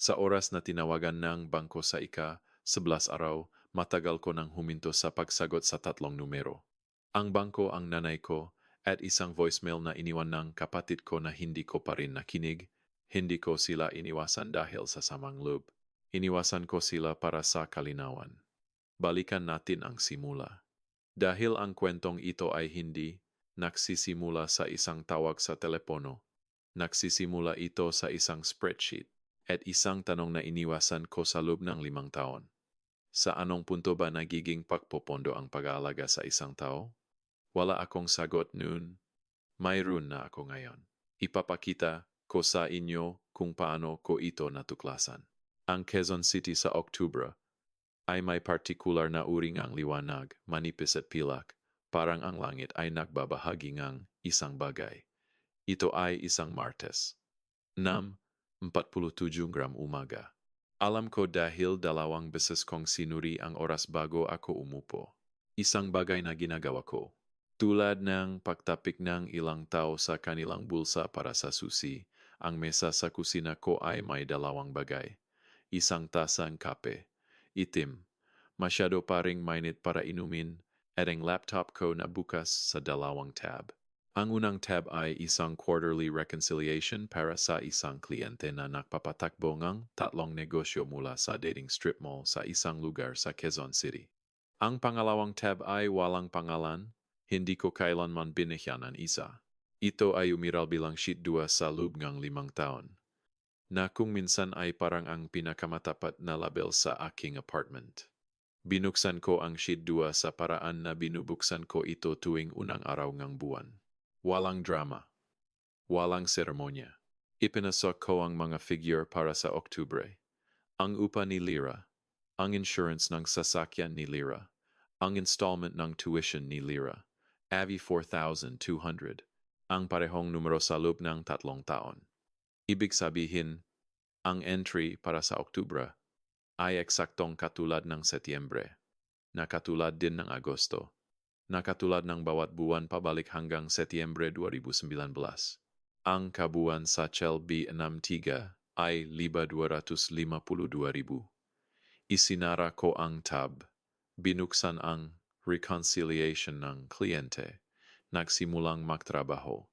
Sa oras na tinawagan ng bangko sa ika-11 araw, matagal ko nang huminto sa pagsagot sa tatlong numero. Ang bangko ang nanay ko at isang voicemail na iniwan ng kapatid ko na hindi ko pa rin nakinig. Hindi ko sila iniwasan dahil sa samang loob. Iniwasan ko sila para sa kalinawan. Balikan natin ang simula. Dahil ang kwentong ito ay hindi nagsisimula sa isang tawag sa telepono. Nagsisimula ito sa isang spreadsheet at isang tanong na iniwasan ko sa loob ng 5 taon. Sa anong punto ba nagiging pagpopondo ang pag-aalaga sa isang tao? Wala akong sagot noon. Mayroon na ako ngayon. Ipapakita ko sa inyo kung paano ko ito natuklasan. Ang Quezon City sa Oktubre ay may partikular na uring ang liwanag, manipis at pilak, parang ang langit ay nagbabahagi ng isang bagay. Ito ay isang Martes. 6:47 umaga. Alam ko dahil 2 beses kong sinuri ang oras bago ako umupo. Isang bagay na ginagawa ko. Tulad ng pagtapik ng ilang tao sa kanilang bulsa para sa susi, ang mesa sa kusina ko ay may 2 bagay. Isang tasang kape, itim, masyado pa ring mainit para inumin, at ang laptop ko na bukas sa 2 tab. Ang unang tab ay isang quarterly reconciliation para sa isang kliyente na nagpapatakbo ng 3 negosyo mula sa dating strip mall sa isang lugar sa Quezon City. Ang pangalawang tab ay walang pangalan, hindi ko kailanman binigyan ng isa. Ito ay umiral bilang sheet 2 sa loob ng 5 taon, na kung minsan ay parang ang pinakamatapat na label sa aking apartment. Binuksan ko ang sheet 2 sa paraan na binubuksan ko ito tuwing unang araw ng buwan. Walang drama. Walang seremonya. Ipinasok ko ang mga figure para sa Oktubre. Ang upa ni Lira. Ang insurance ng sasakyan ni Lira. Ang installment ng tuition ni Lira. Avi 4,200. Ang parehong numero sa loob ng 3 taon. Ibig sabihin, ang entry para sa Oktubre ay eksaktong katulad ng Setyembre, na katulad din ng Agosto, na katulad ng bawat buwan pabalik hanggang Setyembre 2019. Ang kabuuan sa CLB63 ay 5,252,000. Isinara ko ang tab, binuksan ang reconciliation ng kliyente, nagsimulang magtrabaho.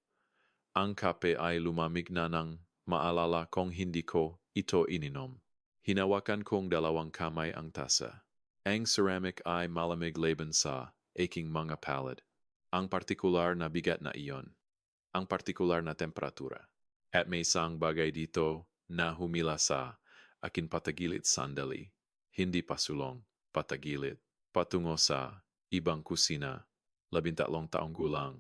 Ang kape ay lumamig na ng maalala kong hindi ko ito ininom. Hinawakan kong 2 kamay ang tasa. Ang ceramic ay malamig laban sa aking mga palad. Ang partikular na bigat na iyon. Ang partikular na temperatura. At may isang bagay dito na humila sa akin patagilid sandali. Hindi pasulong, patagilid. Patungo sa ibang kusina. 13 taong gulang.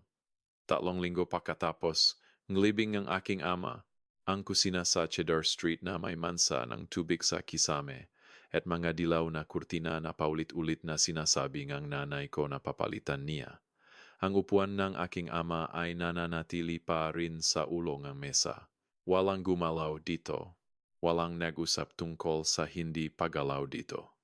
3 linggo pagkatapos, nglibing ng aking ama. Ang kusina sa Cheddar Street na may mansa ng tubig sa kisame at mga dilaw na kurtina na paulit-ulit na sinasabi ng nanay ko na papalitan niya. Ang upuan ng aking ama ay nananatili pa rin sa ulo ng mesa. Walang gumalaw dito. Walang nag-usap tungkol sa hindi paggalaw dito.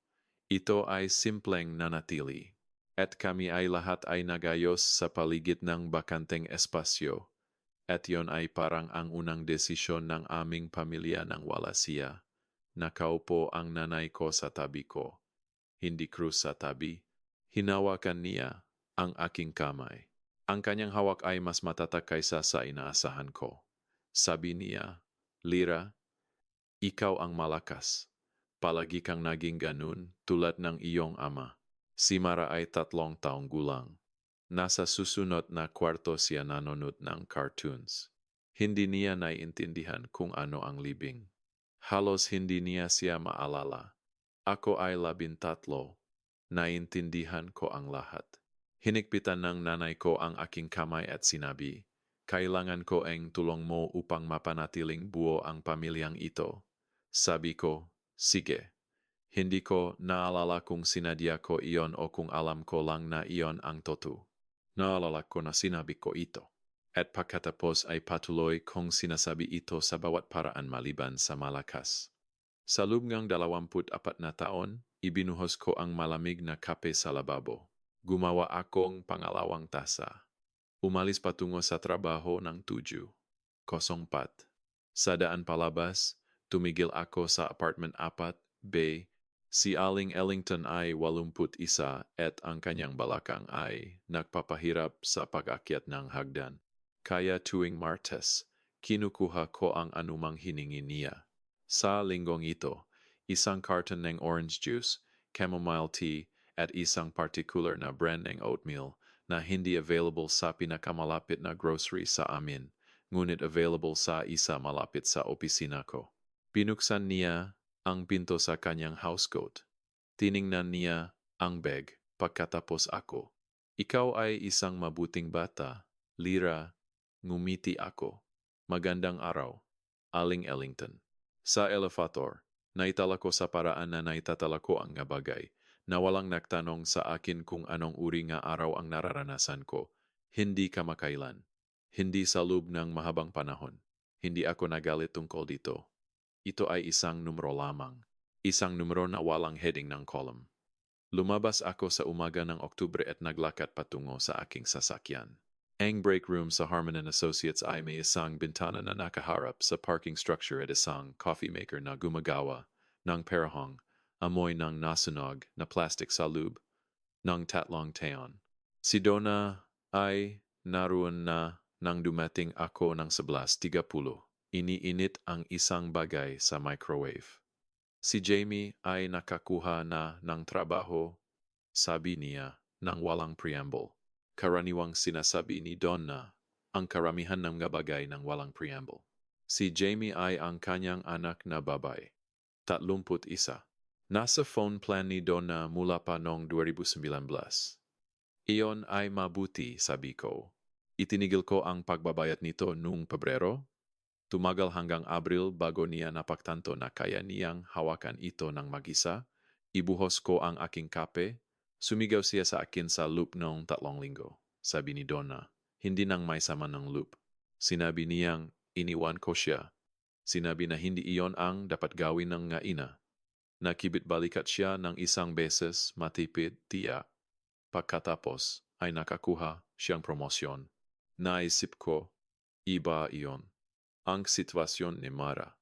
Ito ay simpleng nanatili. At kami ay lahat ay nagayos sa paligid ng bakanteng espasyo. At yon ay parang ang unang desisyon ng aming pamilya nang wala siya. Nakaupo ang nanay ko sa tabi ko. Hindi krus sa tabi. Hinawakan niya ang aking kamay. Ang kanyang hawak ay mas matatak kaysa sa inaasahan ko. Sabi niya, Lira, ikaw ang malakas. Palagi kang naging ganun tulad ng iyong ama. Si Mara ay 3 taong gulang. Nasa susunod na kwarto siya nanonood ng cartoons. Hindi niya naiintindihan kung ano ang libing. Halos hindi niya siya maalala. Ako ay 13. Naiintindihan ko ang lahat. Hinigpitan ng nanay ko ang aking kamay at sinabi, kailangan ko ang tulong mo upang mapanatiling buo ang pamilyang ito. Sabi ko, sige. Hindi ko naalala kung sinadya ko iyon o kung alam ko lang na iyon ang totoo. Naalala ko na sinabi ko ito. At pagkatapos ay patuloy kong sinasabi ito sa bawat paraan maliban sa malakas. Sa loob ng 24 na taon, ibinuhos ko ang malamig na kape sa lababo. Gumawa akong pangalawang tasa. Umalis patungo sa trabaho ng 7:04. Sa daan palabas, Tumigil ako sa apartment 4B. Si Aling Ellington ay 81 at ang kanyang balakang ay nagpapahirap sa pag-akyat ng hagdan. Kaya tuwing Martes, kinukuha ko ang anumang hiningi niya. Sa linggong ito, isang carton ng orange juice, chamomile tea, at isang particular na brand ng oatmeal na hindi available sa pinakamalapit na grocery sa amin, ngunit available sa isa malapit sa opisina ko. Binuksan niya ang pinto sa kanyang housecoat. Tiningnan niya ang bag pagkatapos ako. Ikaw ay isang mabuting bata, Lyra, ngumiti ako. Magandang araw, Aling Ellington. Sa elevator, naitala ko sa paraan na naitatala ko ang nga bagay na walang nagtanong sa akin kung anong uri nga araw ang nararanasan ko. Hindi kamakailan. Hindi sa loob ng mahabang panahon. Hindi ako nagalit tungkol dito. Ito ay isang numero lamang. Isang numero na walang heading ng column. Lumabas ako sa umaga ng Oktubre at naglakad patungo sa aking sasakyan. Ang break room sa Harmon & Associates ay may isang bintana na nakaharap sa parking structure at isang coffee maker na gumagawa ng perahong, amoy ng nasunog na plastic sa loob ng tatlong taon. Si Donna ay naroon na nang dumating ako ng 11:30. Iniinit ang isang bagay sa microwave. Si Jamie ay nakakuha na ng trabaho, sabi niya nang walang preamble. Karaniwang sinasabi ni Donna ang karamihan ng mga bagay ng walang preamble. Si Jamie ay ang kanyang anak na babae, 31. Nasa phone plan ni Donna mula pa noong 2019. Iyon ay mabuti, sabi ko. Itinigil ko ang pagbabayad nito noong Pebrero. Tumagal hanggang Abril bago niya napagtanto na kaya niyang hawakan ito ng mag-isa. Ibuhos ko ang aking kape. Sumigaw siya sa akin sa loop noong 3 linggo. Sabi ni Donna, hindi nang may sama ng loop. Sinabi niyang iniwan ko siya. Sinabi na hindi iyon ang dapat gawin ng nga ina. Nakibit-balikat siya ng isang beses, matipid, tiyak. Pagkatapos ay nakakuha siyang promosyon. Naisip ko, iba iyon. Ang sitwasyon ni Mara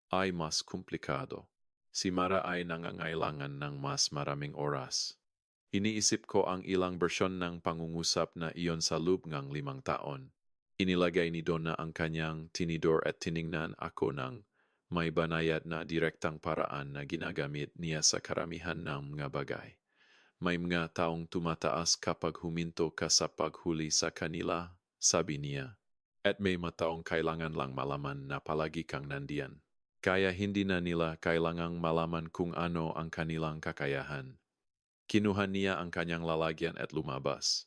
ay mas komplikado. Si Mara ay nangangailangan ng mas maraming oras. Iniisip ko ang ilang bersyon ng pangungusap na iyon sa loob ng 5 taon. Inilagay ni Donna ang kanyang tinidor at tiningnan ako ng may banayad na direktang paraan na ginagamit niya sa karamihan ng mga bagay. May mga taong tumataas kapag huminto ka sa paghuli sa kanila, sabi niya. At may mataong kailangan lang malaman na palagi kang nandiyan. Kaya hindi na nila kailangang malaman kung ano ang kanilang kakayahan. Kinuha niya ang kanyang lalagyan at lumabas.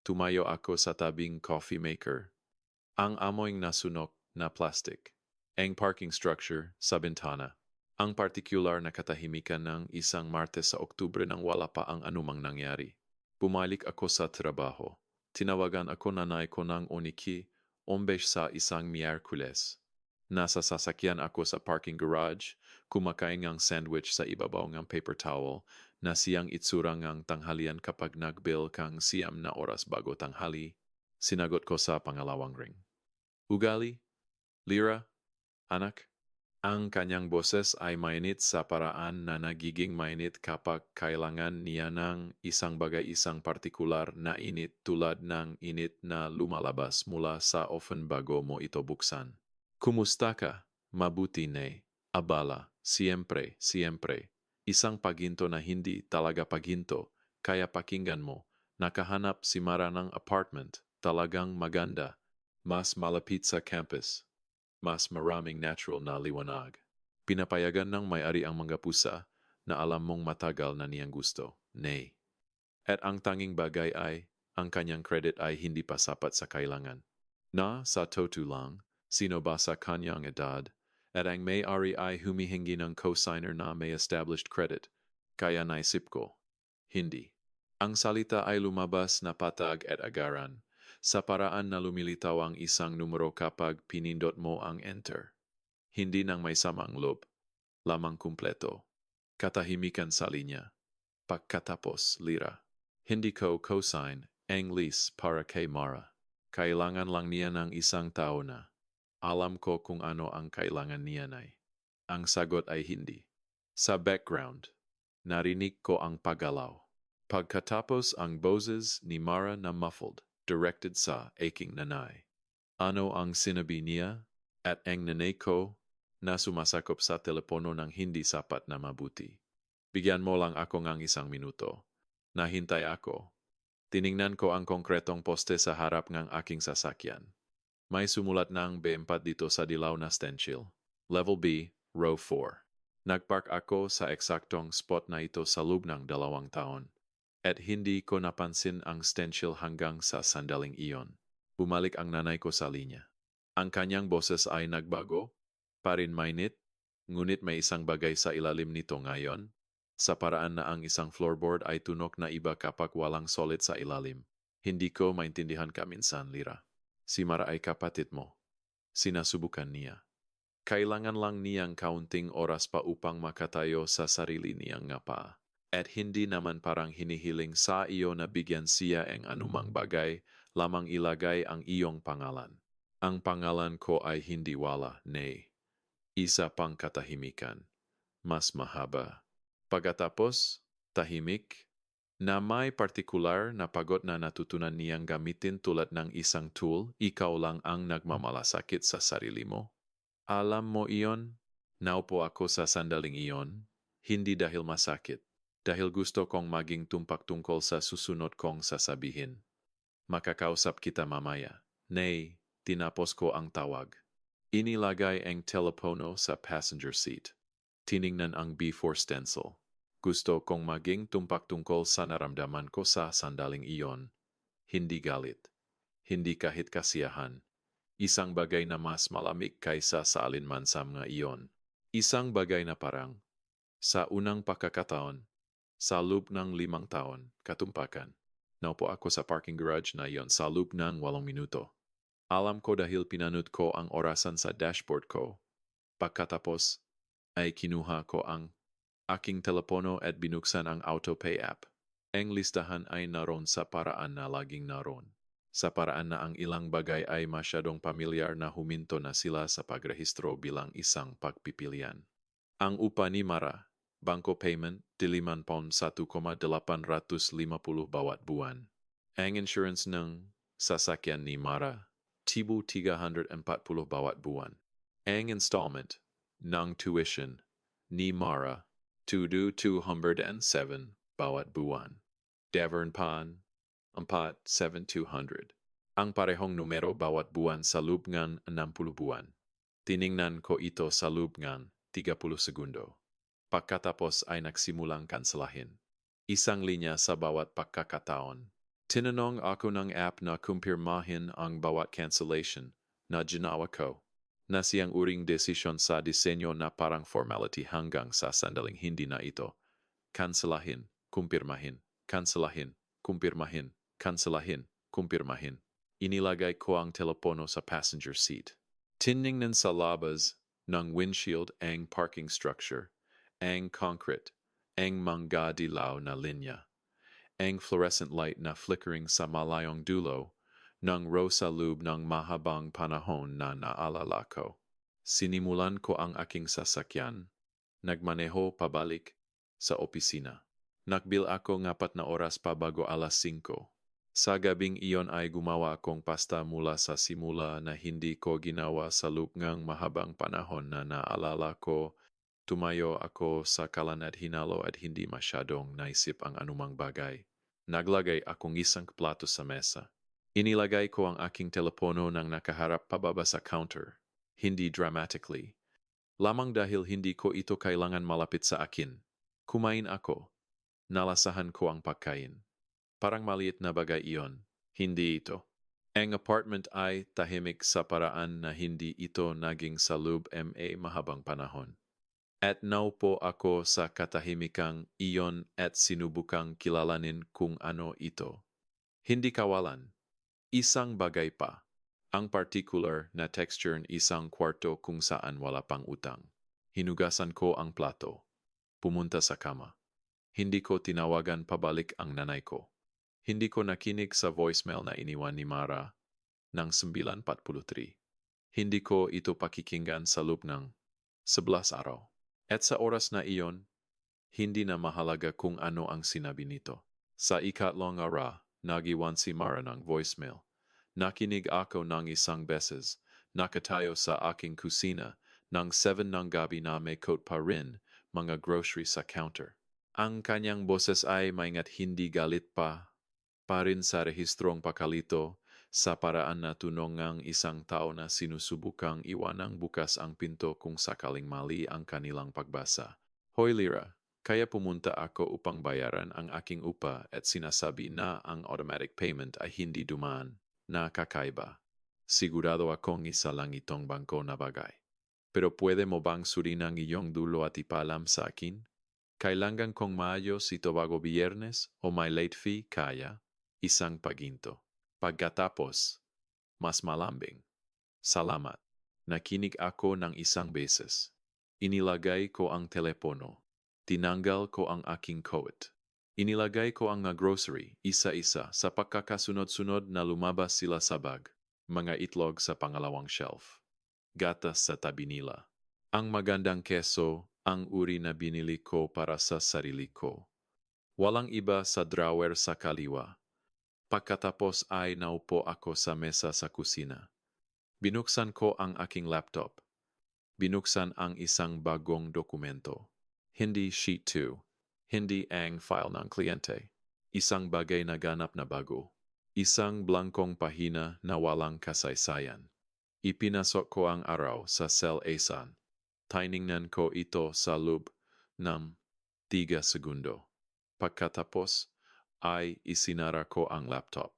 Tumayo ako sa tabing coffee maker. Ang amoy nasunok na plastic. Ang parking structure sa bintana. Ang partikular na katahimikan ng isang Martes sa Oktubre nang wala pa ang anumang nangyari. Bumalik ako sa trabaho. Tinawagan ako nanay ko ng Oniki, Ombes sa isang Miyerkules. Nasa sasakyan ako sa parking garage, kumakain ng sandwich sa ibabaw ng paper towel na siyang itsura ng tanghalian kapag nagbill kang 9 oras bago tanghali. Sinagot ko sa pangalawang ring. Ugali? Lyra? Anak? Ang kanyang boses ay mainit sa paraan na nagiging mainit kapag kailangan niya ng isang bagay, isang partikular na init tulad ng init na lumalabas mula sa oven bago mo ito buksan. Kumusta ka? Mabuti ne. Abala. Siyempre, siyempre. Isang paghinto na hindi talaga paghinto, kaya pakinggan mo. Nakahanap si Mara ng apartment, talagang maganda. Mas malapit sa campus. Mas maraming natural na liwanag. Pinapayagan ng may-ari ang mga pusa na alam mong matagal na niyang gusto. Nay. At ang tanging bagay ay, ang kanyang credit ay hindi pa sapat sa kailangan. Na sa totoo lang, sino ba sa kanyang edad, at ang may-ari ay humihingi ng co-signer na may established credit, kaya naisip ko, hindi. Ang salita ay lumabas na patag at agaran, sa paraan na lumilitaw ang isang numero kapag pinindot mo ang enter. Hindi nang may samang loob, lamang kumpleto. Katahimikan sa linya. Pagkatapos, Lyra. Hindi ko co-sign ang lease para kay Mara. Kailangan lang niya ng isang tao na. Alam ko kung ano ang kailangan niya nay. Ang sagot ay hindi. Sa background, narinig ko ang paggalaw. Pagkatapos ang boses ni Mara na muffled, directed sa aking nanay. Ano ang sinabi niya? At ang nanay ko na sumasakop sa telepono ng hindi sapat na mabuti. Bigyan mo lang ako ng 1 minuto. Nahintay ako. Tiningnan ko ang konkretong poste sa harap ng aking sasakyan. May sumulat ng B4 dito sa dilaw na stencil. Level B, Row 4. Nagpark ako sa eksaktong spot na ito sa loob ng 2 taon. At hindi ko napansin ang stencil hanggang sa sandaling iyon. Bumalik ang nanay ko sa linya. Ang kanyang boses ay nagbago, parin mainit, ngunit may isang bagay sa ilalim nito ngayon, sa paraan na ang isang floorboard ay tunok na iba kapag walang solid sa ilalim. Hindi ko maintindihan ka minsan, Lira. Si Mara ay kapatid mo. Sinasubukan niya. Kailangan lang niyang kaunting oras pa upang makatayo sa sarili niyang ngapa. At hindi naman parang hinihiling sa iyo na bigyan siya ang anumang bagay, lamang ilagay ang iyong pangalan. Ang pangalan ko ay hindi wala, nay. Isa pang katahimikan. Mas mahaba. Pagkatapos, tahimik, na may partikular na pagod na natutunan niyang gamitin tulad ng isang tool, ikaw lang ang nagmamalasakit sa sarili mo. Alam mo iyon? Naupo ako sa sandaling iyon, hindi dahil masakit, dahil gusto kong maging tumpak tungkol sa susunod kong sasabihin. Makakausap kita mamaya. Nay, tinapos ko ang tawag. Inilagay ang telepono sa passenger seat. Tiningnan ang B4 stencil. Gusto kong maging tumpak tungkol sa naramdaman ko sa sandaling iyon. Hindi galit. Hindi kahit kasiyahan. Isang bagay na mas malamig kaysa sa alinman sa mga iyon. Isang bagay na parang, sa unang pagkakataon, sa loob ng 5 taon, katumpakan. Naupo ako sa parking garage na iyon sa loob ng 8 minuto. Alam ko dahil pinanut ko ang orasan sa dashboard ko. Pagkatapos, ay kinuha ko ang aking telepono at binuksan ang autopay app. Ang listahan ay naroon sa paraan na laging naroon. Sa paraan na ang ilang bagay ay masyadong pamilyar na huminto na sila sa pagrehistro bilang isang pagpipilian. Ang upa ni Mara, bangko payment, £5 1,850 bawat buwan. Ang insurance ng sasakyan ni Mara, Tibu 340 bawat buwan. Ang installment ng tuition ni Mara, Tudu 207 bawat buwan. Davern Pan, 4,7,200. Ang parehong numero bawat buwan sa loob ng 60 buwan. Tiningnan ko ito sa loob ng 30 segundo. Pagkatapos ay nagsimulang kanselahin. Isang linya sa bawat pagkakataon. Tinanong ako ng app na kumpirmahin ang bawat cancellation na ginawa ko, na siyang uring desisyon sa disenyo na parang formality hanggang sa sandaling hindi na ito. Kanselahin, kumpirmahin, kanselahin, kumpirmahin, kanselahin, kumpirmahin. Inilagay ko ang telepono sa passenger seat. Tiningnan sa labas ng windshield ang parking structure, ang concrete, ang mga dilaw na linya, ang fluorescent light na flickering sa malayong dulo ng row sa loob ng mahabang panahon na naalala ko. Sinimulan ko ang aking sasakyan. Nagmaneho pabalik sa opisina. Nakbil ako 4 oras pa bago 5:00. Sa gabing iyon ay gumawa akong pasta mula sa simula na hindi ko ginawa sa loob ng mahabang panahon na naalala ko. Tumayo ako sa kalan at hinalo at hindi masyadong naisip ang anumang bagay. Naglagay akong isang plato sa mesa. Inilagay ko ang aking telepono nang nakaharap pababa sa counter. Hindi dramatically. Lamang dahil hindi ko ito kailangan malapit sa akin. Kumain ako. Nalasahan ko ang pagkain. Parang maliit na bagay iyon. Hindi ito. Ang apartment ay tahimik sa paraan na hindi ito naging sa loob mahabang panahon. At naupo ako sa katahimikang iyon at sinubukang kilalanin kung ano ito. Hindi kawalan. Isang bagay pa. Ang particular na texture ng isang kwarto kung saan wala pang utang. Hinugasan ko ang plato. Pumunta sa kama. Hindi ko tinawagan pabalik ang nanay ko. Hindi ko nakinig sa voicemail na iniwan ni Mara ng 9:43. Hindi ko ito pakikinggan sa loob ng 11 araw. At sa oras na iyon, hindi na mahalaga kung ano ang sinabi nito. Sa ikatlong araw, nagiwan si Mara ng voicemail. Nakinig ako ng isang beses, nakatayo sa aking kusina, ng 7 ng gabi na may coat pa rin, mga grocery sa counter. Ang kanyang boses ay maingat hindi galit pa rin sa rehistrong pakalito, sa paraan na tunong ng isang tao na sinusubukang iwanang bukas ang pinto kung sakaling mali ang kanilang pagbasa. Hoy Lira, kaya pumunta ako upang bayaran ang aking upa at sinasabi na ang automatic payment ay hindi dumaan na kakaiba. Sigurado akong isa lang itong bangko na bagay. Pero pwede mo bang suriin ang iyong dulo at ipalam sa akin? Kailangan kong maayos ito bago biyernes o may late fee kaya? Isang paginto. Pagkatapos, mas malambing. Salamat. Nakinig ako ng isang beses. Inilagay ko ang telepono. Tinanggal ko ang aking coat. Inilagay ko ang grocery, isa-isa, sa pagkakasunod-sunod na lumabas sila sa bag. Mga itlog sa pangalawang shelf. Gatas sa tabi nila. Ang magandang keso, ang uri na binili ko para sa sarili ko. Walang iba sa drawer sa kaliwa. Pagkatapos ay naupo ako sa mesa sa kusina. Binuksan ko ang aking laptop. Binuksan ang isang bagong dokumento. Hindi sheet 2. Hindi ang file ng kliyente. Isang bagay na ganap na bago. Isang blankong pahina na walang kasaysayan. Ipinasok ko ang araw sa cell A-san. Tiningnan ko ito sa loob ng 3 segundo. Pagkatapos ay isinara ko ang laptop.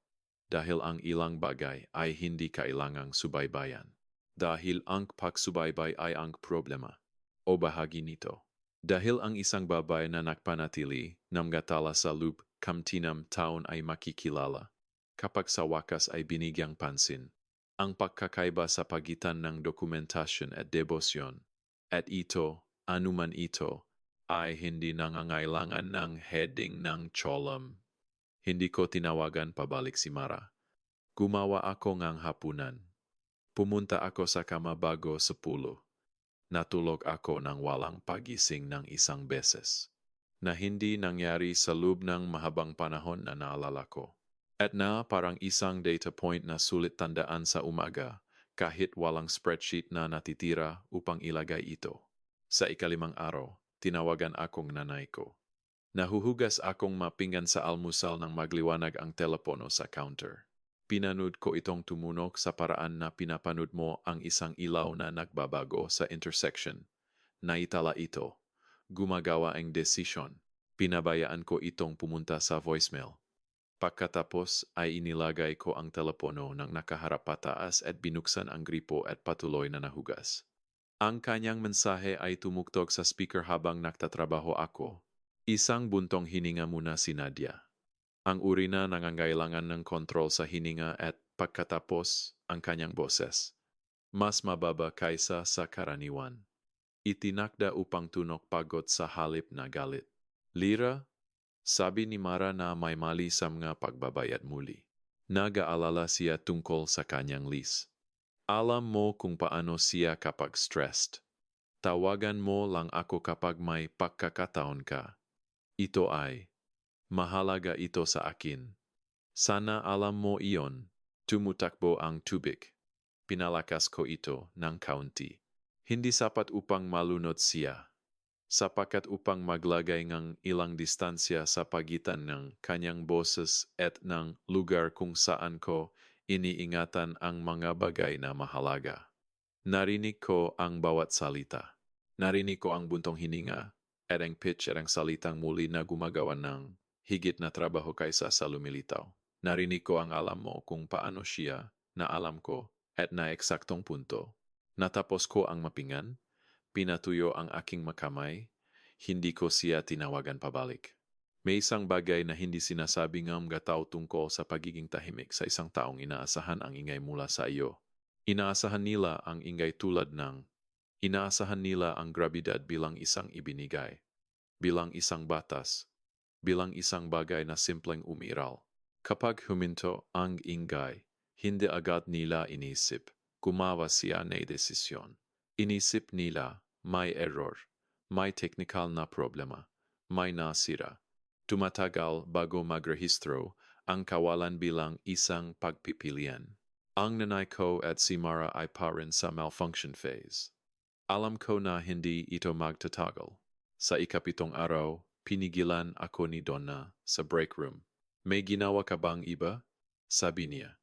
Dahil ang ilang bagay ay hindi kailangang subaybayan. Dahil ang pagsubaybay ay ang problema o bahagi nito. Dahil ang isang babae na nakpanatili ng gatala sa loob kamtinam taon ay makikilala kapag sa wakas ay binigyang pansin. Ang pagkakaiba sa pagitan ng dokumentasyon at debosyon, at ito, anuman ito, ay hindi nangangailangan ng heading ng cholam. Hindi ko tinawagan pabalik si Mara. Gumawa ako ng hapunan. Pumunta ako sa kama bago 10. Natulog ako ng walang pagising ng isang beses. Na hindi nangyari sa loob ng mahabang panahon na naalala ko. At na parang isang data point na sulit tandaan sa umaga, kahit walang spreadsheet na natitira upang ilagay ito. Sa ikalimang araw, tinawagan akong nanay ko. Nahuhugas akong mapinggan sa almusal nang magliwanag ang telepono sa counter. Pinanood ko itong tumunog sa paraan na pinapanood mo ang isang ilaw na nagbabago sa intersection. Naitala ito. Gumagawa ang desisyon. Pinabayaan ko itong pumunta sa voicemail. Pagkatapos ay inilagay ko ang telepono ng nakaharap pataas at binuksan ang gripo at patuloy na nahugas. Ang kanyang mensahe ay tumugtog sa speaker habang nagtatrabaho ako. Isang buntong hininga muna si Nadia. Ang uri na nangangailangan ng kontrol sa hininga at pagkatapos ang kanyang boses. Mas mababa kaysa sa karaniwan. Itinakda upang tunok pagod sa halip na galit. Lira, sabi ni Mara na may mali sa mga pagbabayad muli. Nag-aalala siya tungkol sa kanyang lease. Alam mo kung paano siya kapag stressed. Tawagan mo lang ako kapag may pagkakataon ka. Ito ay, mahalaga ito sa akin. Sana alam mo iyon. Tumutakbo ang tubig. Pinalakas ko ito ng kaunti. Hindi sapat upang malunod siya. Sapagat upang maglagay ng ilang distansya sa pagitan ng kanyang boses at ng lugar kung saan ko iniingatan ang mga bagay na mahalaga. Narinig ko ang bawat salita. Narinig ko ang buntong hininga at ang pitch at ang salitang muli na gumagawa ng higit na trabaho kaysa sa lumilitaw. Narinig ko ang alam mo kung paano siya na alam ko at na eksaktong punto. Natapos ko ang mapingan. Pinatuyo ang aking makamay, hindi ko siya tinawagan pabalik. May isang bagay na hindi sinasabi ng mga tao tungkol sa pagiging tahimik sa isang taong inaasahan ang ingay mula sa iyo. Inaasahan nila ang ingay tulad ng, inaasahan nila ang grabidad bilang isang ibinigay, bilang isang batas, bilang isang bagay na simpleng umiral. Kapag huminto ang ingay, hindi agad nila inisip, gumawa siya ng desisyon. Inisip nila, may error, may technical na problema, may nasira. Tumatagal bago magrehistro ang kawalan bilang isang pagpipilian. Ang nanay ko at si Mara ay pa rin sa malfunction phase. Alam ko na hindi ito magtatagal. Sa ikapitong araw, pinigilan ako ni Donna sa break room. May ginawa ka bang iba? Sabi niya.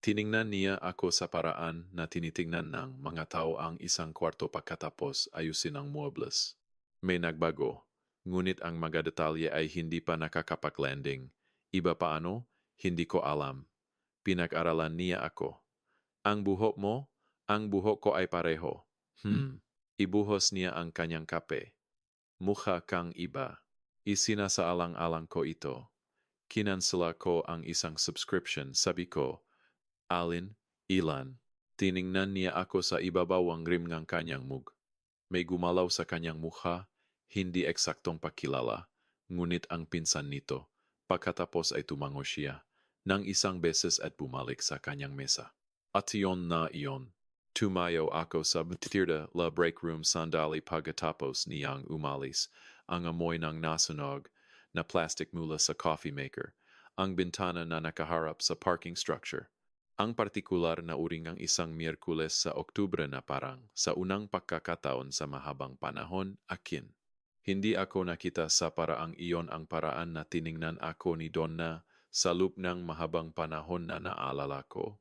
Tiningnan niya ako sa paraan na tinitingnan ng mga tao ang isang kwarto pagkatapos ayusin ang muebles. May nagbago, ngunit ang mga detalye ay hindi pa nakakapag-landing. Iba paano? Hindi ko alam. Pinag-aralan niya ako. Ang buhok mo? Ang buhok ko ay pareho. Ibuhos niya ang kanyang kape. Mukha kang iba. Isinasaalang-alang ko ito. Kinansela ko ang isang subscription. Sabi ko, Alin, ilan? Tiningnan niya ako sa ibabaw ang rim ng kanyang mug. May gumalaw sa kanyang mukha, hindi eksaktong pakilala, ngunit ang pinsan nito. Pagkatapos ay tumango siya ng isang beses at bumalik sa kanyang mesa. At iyon na iyon. Tumayo ako sa tirda la break room sandali pagkatapos niyang umalis. Ang amoy ng nasunog na plastic mula sa coffee maker. Ang bintana na nakaharap sa parking structure. Ang partikular na uring ang isang Miyerkules sa Oktubre na parang sa unang pagkakataon sa mahabang panahon akin. Hindi ako nakita sa paraang iyon ang paraan na tiningnan ako ni Donna sa loob ng mahabang panahon na naalala ko.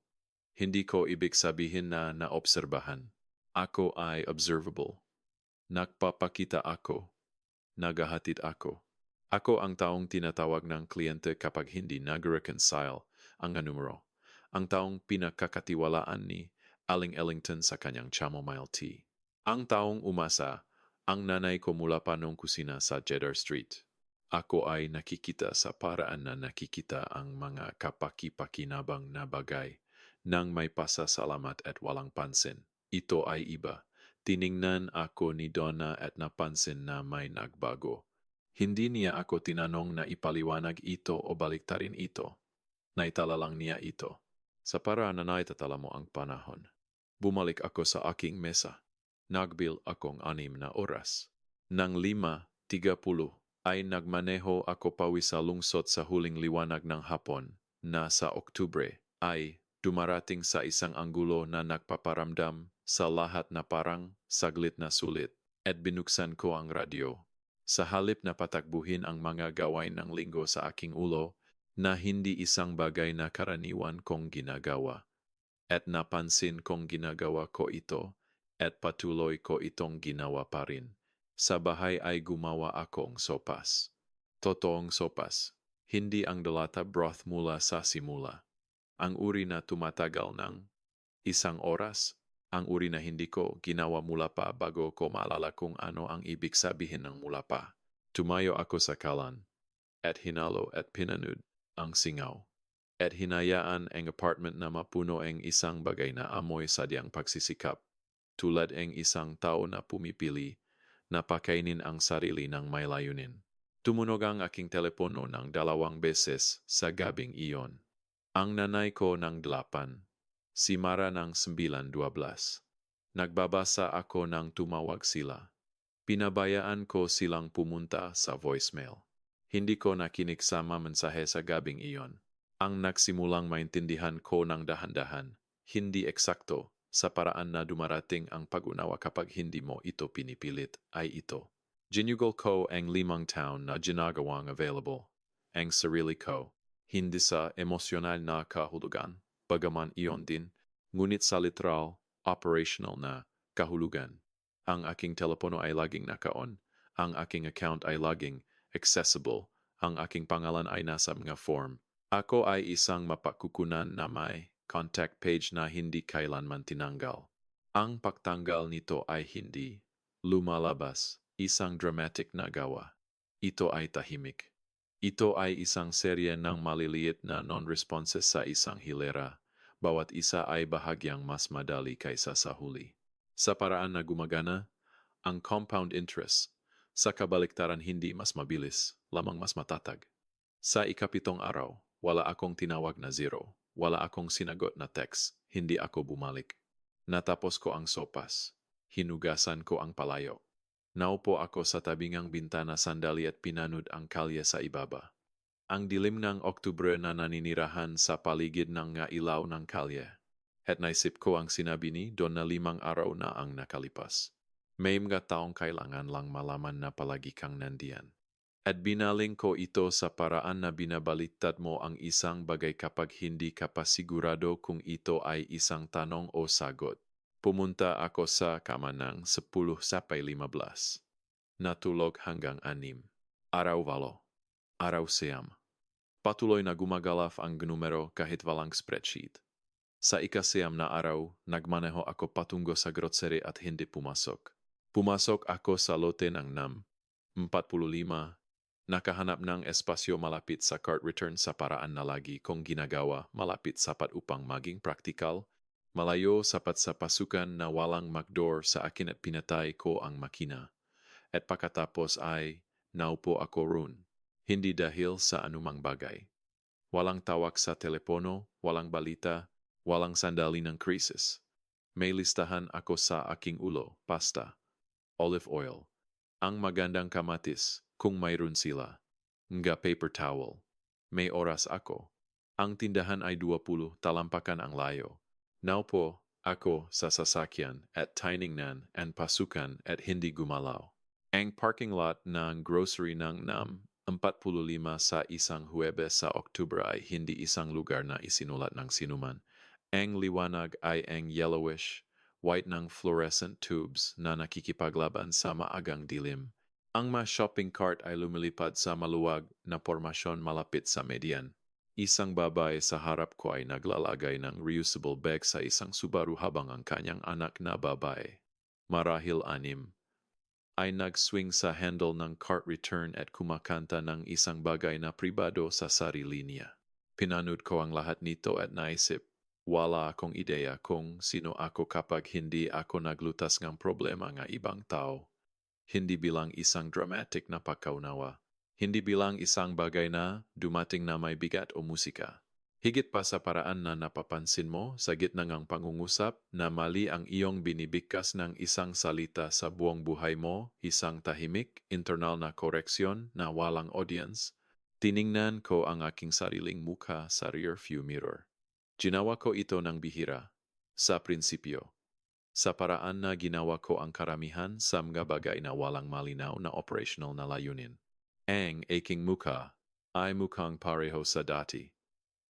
Hindi ko ibig sabihin na naobserbahan. Ako ay observable. Nagpapakita ako. Nagahatid ako. Ako ang taong tinatawag ng kliyente kapag hindi nag-reconcile ang numero. Ang taong pinakakatiwalaan ni Aling Ellington sa kanyang chamomile tea. Ang taong umasa, ang nanay ko mula pa nung kusina sa Cheddar Street. Ako ay nakikita sa paraan na nakikita ang mga kapaki-pakinabang na bagay nang may pasasalamat at walang pansin. Ito ay iba. Tiningnan ako ni Donna at napansin na may nagbago. Hindi niya ako tinanong na ipaliwanag ito o baliktarin ito. Naitala lang niya ito. Sa paraan na naitatala mo ang panahon. Bumalik ako sa aking mesa. Nagbil akong 6 na oras. Nang 5:30 ay nagmaneho ako pawi sa lungsod sa huling liwanag ng hapon na sa Oktubre ay dumarating sa isang anggulo na nagpaparamdam sa lahat na parang saglit na sulit at binuksan ko ang radyo. Sa halip na patakbuhin ang mga gawain ng linggo sa aking ulo na hindi isang bagay na karaniwan kong ginagawa. At napansin kong ginagawa ko ito at patuloy ko itong ginawa pa rin. Sa bahay ay gumawa akong sopas. Totoong sopas, hindi ang delata broth mula sa simula. Ang uri na tumatagal ng 1 oras, ang uri na hindi ko ginawa mula pa bago ko maalala kung ano ang ibig sabihin ng mula pa. Tumayo ako sa kalan, at hinalo at pinanud ang singaw, at hinayaan ang apartment na mapuno ang isang bagay na amoy sadyang pagsisikap, tulad ang isang tao na pumipili na pakainin ang sarili ng may layunin. Tumunog ang aking telepono ng 2 beses sa gabing iyon. Ang nanay ko ng 8, si Mara ng 9:12. Nagbabasa ako ng tumawag sila. Pinabayaan ko silang pumunta sa voicemail. Hindi ko nakinig sa mensahe sa gabing iyon. Ang nagsimulang maintindihan ko ng dahan-dahan, hindi eksakto sa paraan na dumarating ang pag-unawa kapag hindi mo ito pinipilit ay ito. Ginugol ko ang 5 taon na ginagawang available, ang sarili ko. Hindi sa emosyonal na kahulugan, bagaman iyon din, ngunit sa literal, operational na kahulugan. Ang aking telepono ay laging naka-on, ang aking account ay laging accessible, ang aking pangalan ay nasa mga form. Ako ay isang mapakukunan na may contact page na hindi kailanman tinanggal. Ang pagtanggal nito ay hindi lumalabas, isang dramatic na gawa. Ito ay tahimik. Ito ay isang serye ng maliliit na non-responses sa isang hilera. Bawat isa ay bahagyang mas madali kaysa sa huli. Sa paraan na gumagana, ang compound interest, sa kabaliktaran hindi mas mabilis, lamang mas matatag. Sa ikapitong araw, wala akong tinawag na 0, wala akong sinagot na text, hindi ako bumalik. Natapos ko ang sopas. Hinugasan ko ang palayo. Naupo ako sa tabingang bintana sandali at pinanood ang kalye sa ibaba. Ang dilim ng Oktubre na naninirahan sa paligid ng nga ilaw ng kalye. At naisip ko ang sinabi ni Don na 5 araw na ang nakalipas. May mga taong kailangan lang malaman na palagi kang nandiyan. At binaling ko ito sa paraan na binabaliktad mo ang isang bagay kapag hindi ka pa sigurado kung ito ay isang tanong o sagot. Pumunta ako sa kama ng 10-15. Natulog hanggang 6. Araw 8. Araw 9. Patuloy na gumagalaf ang numero kahit walang spreadsheet. Sa ika-9 na araw, nagmaneho ako patungo sa grocery at hindi pumasok. Pumasok ako sa lote ng NAM 45. Nakahanap ng espasyo malapit sa cart return sa paraan na lagi kong ginagawa malapit sapat upang maging praktikal, malayo sapat sa pasukan na walang magdoor sa akin at pinatay ko ang makina. At pagkatapos ay naupo ako roon, hindi dahil sa anumang bagay. Walang tawag sa telepono, walang balita, walang sandali ng krisis. May listahan ako sa aking ulo, pasta, olive oil, ang magandang kamatis, kung mayroon sila, nga paper towel. May oras ako. Ang tindahan ay 20, talampakan ang layo. Naupo ako sa sasakyan at tiningnan ang pasukan at hindi gumalaw. Ang parking lot ng grocery ng NAM 45 sa isang Huwebes sa Oktubre ay hindi isang lugar na isinulat ng sinuman. Ang liwanag ay ang yellowish, white ng fluorescent tubes na nakikipaglaban sa maagang dilim. Ang mga shopping cart ay lumilipad sa maluwag na pormasyon malapit sa median. Isang babae sa harap ko ay naglalagay ng reusable bag sa isang Subaru habang ang kanyang anak na babae, marahil 6, ay nag-swing sa handle ng cart return at kumakanta ng isang bagay na pribado sa sarili niya. Pinanood ko ang lahat nito at naisip, wala akong ideya kung sino ako kapag hindi ako naglutas ng problema ng ibang tao. Hindi bilang isang dramatic na pagkaunawa. Hindi bilang isang bagay na dumating na may bigat o musika. Higit pa sa paraan na napapansin mo sa gitna ng pangungusap na mali ang iyong binibigkas ng isang salita sa buong buhay mo, isang tahimik, internal na koreksyon na walang audience. Tiningnan ko ang aking sariling mukha sa rearview mirror. Ginawa ko ito ng bihira. Sa prinsipyo. Sa paraan na ginawa ko ang karamihan sa mga bagay na walang malinaw na operational na layunin. Ang aking mukha ay mukhang pareho sa dati.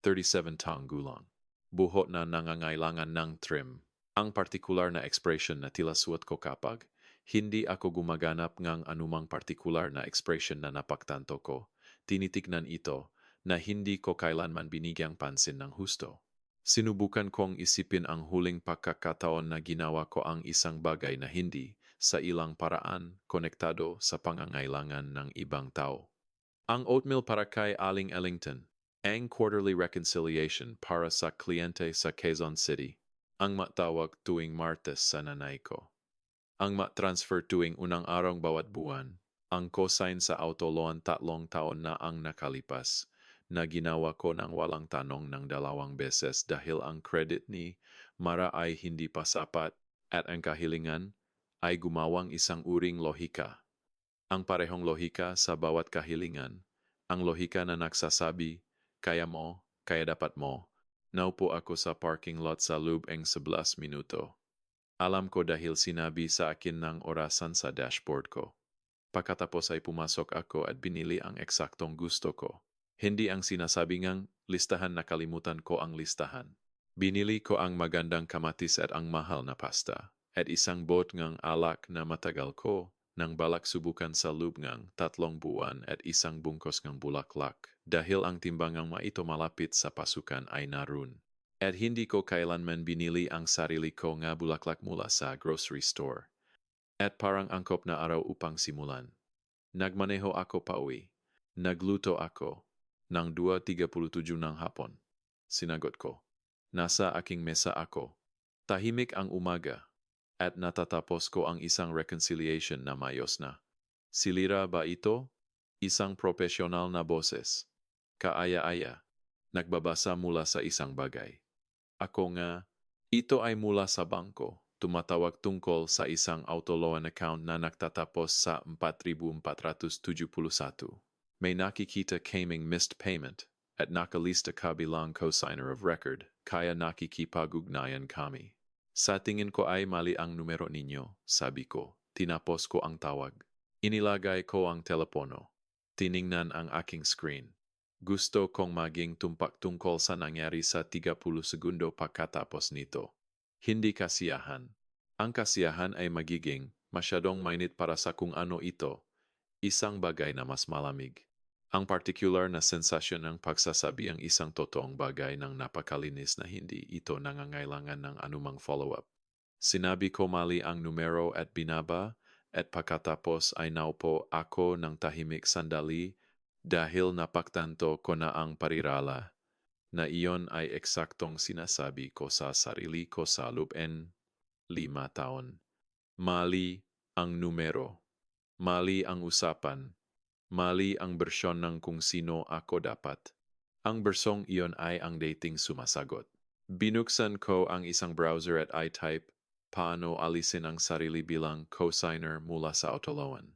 37 taong gulang. Buhot na nangangailangan ng trim. Ang partikular na expression na tila suot ko kapag hindi ako gumaganap ng anumang partikular na expression na napagtanto ko, tinitignan ito na hindi ko kailanman binigyang pansin ng husto. Sinubukan kong isipin ang huling pagkakataon na ginawa ko ang isang bagay na hindi, sa ilang paraan, konektado sa pangangailangan ng ibang tao. Ang oatmeal para kay Aling Ellington, ang quarterly reconciliation para sa kliyente sa Quezon City, ang matawag tuwing Martes sa nanay ko, ang matransfer tuwing unang araw bawat buwan, ang cosign sa autoloan 3 taon na ang nakalipas, na ginawa ko ng walang tanong ng 2 beses dahil ang credit ni Mara ay hindi pa sapat at ang kahilingan ay gumawang isang uring lohika. Ang parehong lohika sa bawat kahilingan, ang lohika na nagsasabi, kaya mo, kaya dapat mo. Naupo ako sa parking lot sa loob ng 11 minuto. Alam ko dahil sinabi sa akin ng orasan sa dashboard ko. Pagkatapos ay pumasok ako at binili ang eksaktong gusto ko. Hindi ang sinasabi ngang listahan, nakalimutan ko ang listahan. Binili ko ang magandang kamatis at ang mahal na pasta, at isang bot ngang alak na matagal ko nang balak subukan sa loob ngang 3 buwan at isang bungkos ngang bulaklak dahil ang timbangang maito malapit sa pasukan ay naroon. At hindi ko kailanman binili ang sarili ko nga bulaklak mula sa grocery store. At parang angkop na araw upang simulan. Nagmaneho ako pauwi. Nagluto ako. Nang 2:37 ng hapon. Sinagot ko. Nasa aking mesa ako. Tahimik ang umaga. At natatapos ko ang isang reconciliation na mayos na. Silira ba ito? Isang profesional na boses. Kaaya-aya. Nagbabasa mula sa isang bagay. Ako nga, ito ay mula sa bangko, tumatawag tungkol sa isang autoloan account na nagtatapos sa 4,471. May nakikita kaming missed payment at nakalista kabilang cosigner of record kaya nakikipag-ugnayan kami. Sa tingin ko ay mali ang numero ninyo, sabi ko. Tinapos ko ang tawag. Inilagay ko ang telepono. Tiningnan ang aking screen. Gusto kong maging tumpak tungkol sa nangyari sa 30 segundo pagkatapos nito. Hindi kasiyahan. Ang kasiyahan ay magiging masyadong mainit para sa kung ano ito, isang bagay na mas malamig. Ang particular na sensasyon ng pagsasabi ang isang totoong bagay ng napakalinis na hindi ito nangangailangan ng anumang follow-up. Sinabi ko mali ang numero at binaba at pagkatapos ay naupo ako ng tahimik sandali dahil napaktanto ko na ang parirala na iyon ay eksaktong sinasabi ko sa sarili ko sa loob ng 5 taon. Mali ang numero. Mali ang usapan. Mali ang bersyon ng kung sino ako dapat. Ang bersong iyon ay ang dating sumasagot. Binuksan ko ang isang browser at I-type paano alisin ang sarili bilang cosigner mula sa autoloan.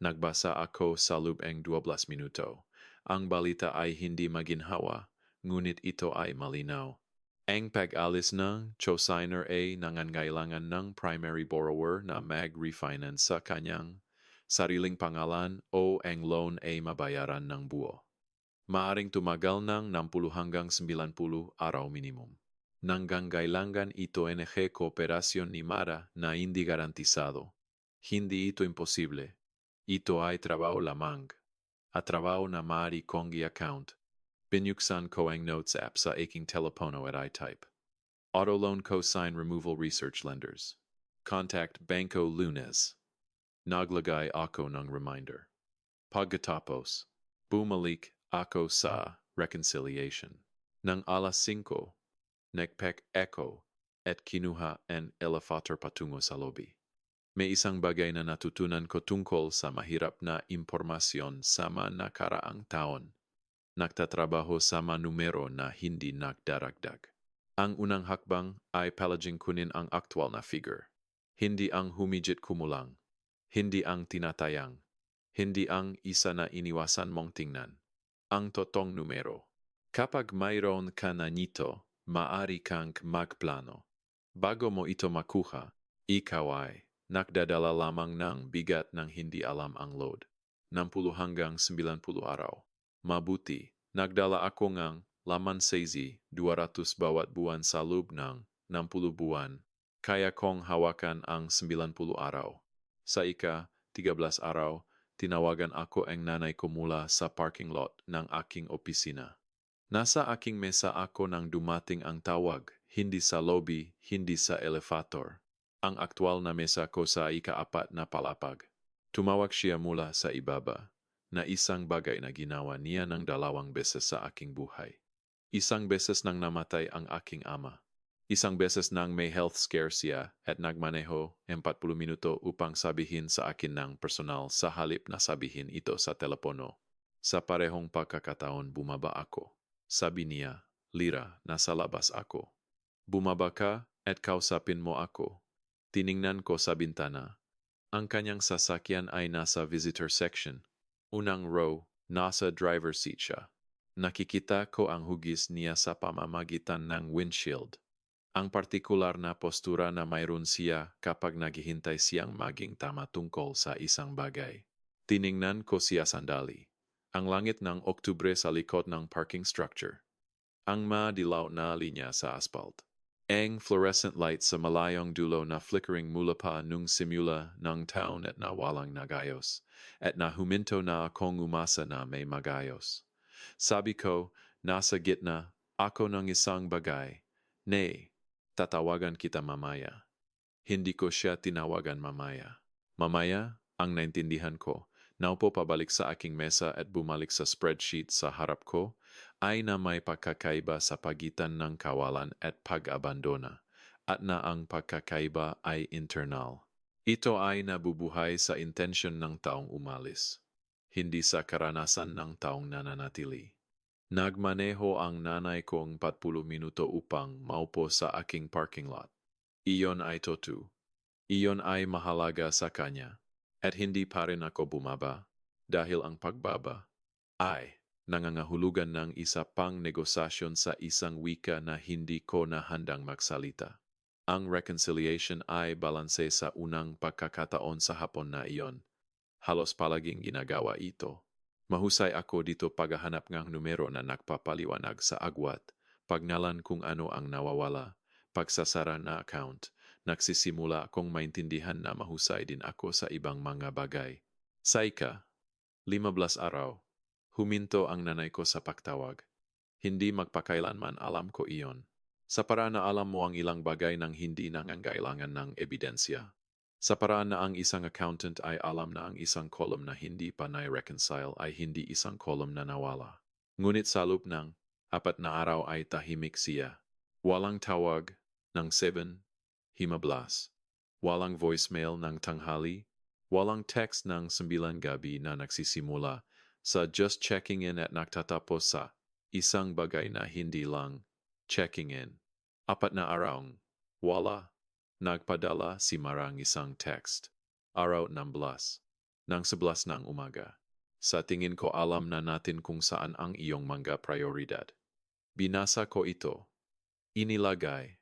Nagbasa ako sa loob ng 12 minuto. Ang balita ay hindi maginhawa, ngunit ito ay malinaw. Ang pag-alis ng cosigner ay nangangailangan ng primary borrower na mag-refinance sa kanyang sariling pangalan o ang loan ay mabayaran ng buo. Maaring tumagal ng 60 hanggang 90 araw minimum. Nangangailangan ito ng kooperasyon ni Mara na hindi garantisado. Hindi ito imposible. Ito ay trabaho lamang. At trabaho na maaari kong i-account. Binuksan ko ang notes app sa aking telepono at I-type. Auto Loan Cosign Removal Research Lenders. Contact Banco Lunes. Naglagay ako ng reminder. Pagkatapos, bumalik ako sa reconciliation. Nang alas 5, nagpek ako at kinuha ang elevator patungo sa lobby. May isang bagay na natutunan ko tungkol sa mahirap na impormasyon sa nakaraang taon. Nagtatrabaho sa numero na hindi nagdaragdag. Ang unang hakbang ay palaging kunin ang aktwal na figure. Hindi ang humigit kumulang. Hindi ang tinatayang. Hindi ang isa na iniwasan mong tingnan. Ang totong numero. Kapag mayroon ka na nito, maaari kang magplano. Bago mo ito makuha, ikaw ay nagdadala lamang ng bigat ng hindi alam ang load. 60 hanggang 90 araw. Mabuti, nagdala ako ng laman sezi 200 bawat buwan sa loob ng 60 buwan. Kaya kong hawakan ang 90 araw. Sa ika-13 araw, tinawagan ako ang nanay ko mula sa parking lot ng aking opisina. Nasa aking mesa ako nang dumating ang tawag, hindi sa lobby, hindi sa elevator. Ang aktwal na mesa ko sa ika-4 na palapag. Tumawag siya mula sa ibaba, na isang bagay na ginawa niya ng 2 beses sa aking buhay. Isang beses nang namatay ang aking ama. Isang beses nang may health scare siya at nagmaneho 40 minuto upang sabihin sa akin ng personal sa halip na sabihin ito sa telepono. Sa parehong pagkakataon bumaba ako. Sabi niya, Lira, nasa labas ako. Bumaba ka at kausapin mo ako. Tiningnan ko sa bintana. Ang kanyang sasakyan ay nasa visitor section. Unang row, nasa driver seat siya. Nakikita ko ang hugis niya sa pamamagitan ng windshield. Ang partikular na postura na mayroon siya kapag naghihintay siyang maging tama tungkol sa isang bagay. Tiningnan ko siya sandali. Ang langit ng Oktubre sa likod ng parking structure. Ang madilaw na linya sa asphalt. Ang fluorescent light sa malayong dulo na flickering mula pa nung simula ng taon at nawalang nagayos. At nahuminto na akong umasa na may magayos. Sabi ko, nasa gitna ako ng isang bagay. Nay, tatawagan kita mamaya. Hindi ko siya tinawagan mamaya. Mamaya, ang naintindihan ko, naupo pabalik sa aking mesa at bumalik sa spreadsheet sa harap ko, ay na may pagkakaiba sa pagitan ng kawalan at pag-abandona, at na ang pagkakaiba ay internal. Ito ay nabubuhay sa intensyon ng taong umalis, hindi sa karanasan ng taong nananatili. Nagmaneho ang nanay kong 40 minuto upang maupo sa aking parking lot. Iyon ay totoo. Iyon ay mahalaga sa kanya. At hindi pa rin ako bumaba dahil ang pagbaba ay nangangahulugan ng isa pang negosasyon sa isang wika na hindi ko na handang magsalita. Ang reconciliation ay balanse sa unang pagkakataon sa hapon na iyon. Halos palaging ginagawa ito. Mahusay ako dito paghahanap ng numero na nagpapaliwanag sa agwat, pagnalan kung ano ang nawawala, pagsasara na account, nagsisimula akong maintindihan na mahusay din ako sa ibang mga bagay. Sa 15 araw, huminto ang nanay ko sa pagtawag. Hindi magpakailanman alam ko iyon. Sa paraan na alam mo ang ilang bagay nang hindi nangangailangan ng ebidensya. Sa paraan na ang isang accountant ay alam na ang isang column na hindi pa na-reconcile ay hindi isang column na nawala. Ngunit sa loob ng 4 na araw ay tahimik siya. Walang tawag ng 7:15. Walang voicemail ng tanghali. Walang text ng 9 gabi na nagsisimula sa just checking in at nagtatapos sa isang bagay na hindi lang checking in. 4 na araw, wala. Nagpadala si Marang isang text. Araw 16. Nang 11 ng umaga. Sa tingin ko alam na natin kung saan ang iyong mga prioridad. Binasa ko ito. Inilagay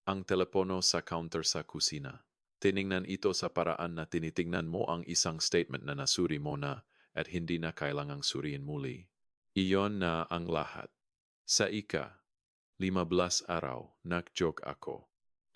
ang telepono sa counter sa kusina. Tiningnan ito sa paraan na tinitingnan mo ang isang statement na nasuri mo na at hindi na kailangang suriin muli. Iyon na ang lahat. Sa 15 araw, nag-joke ako.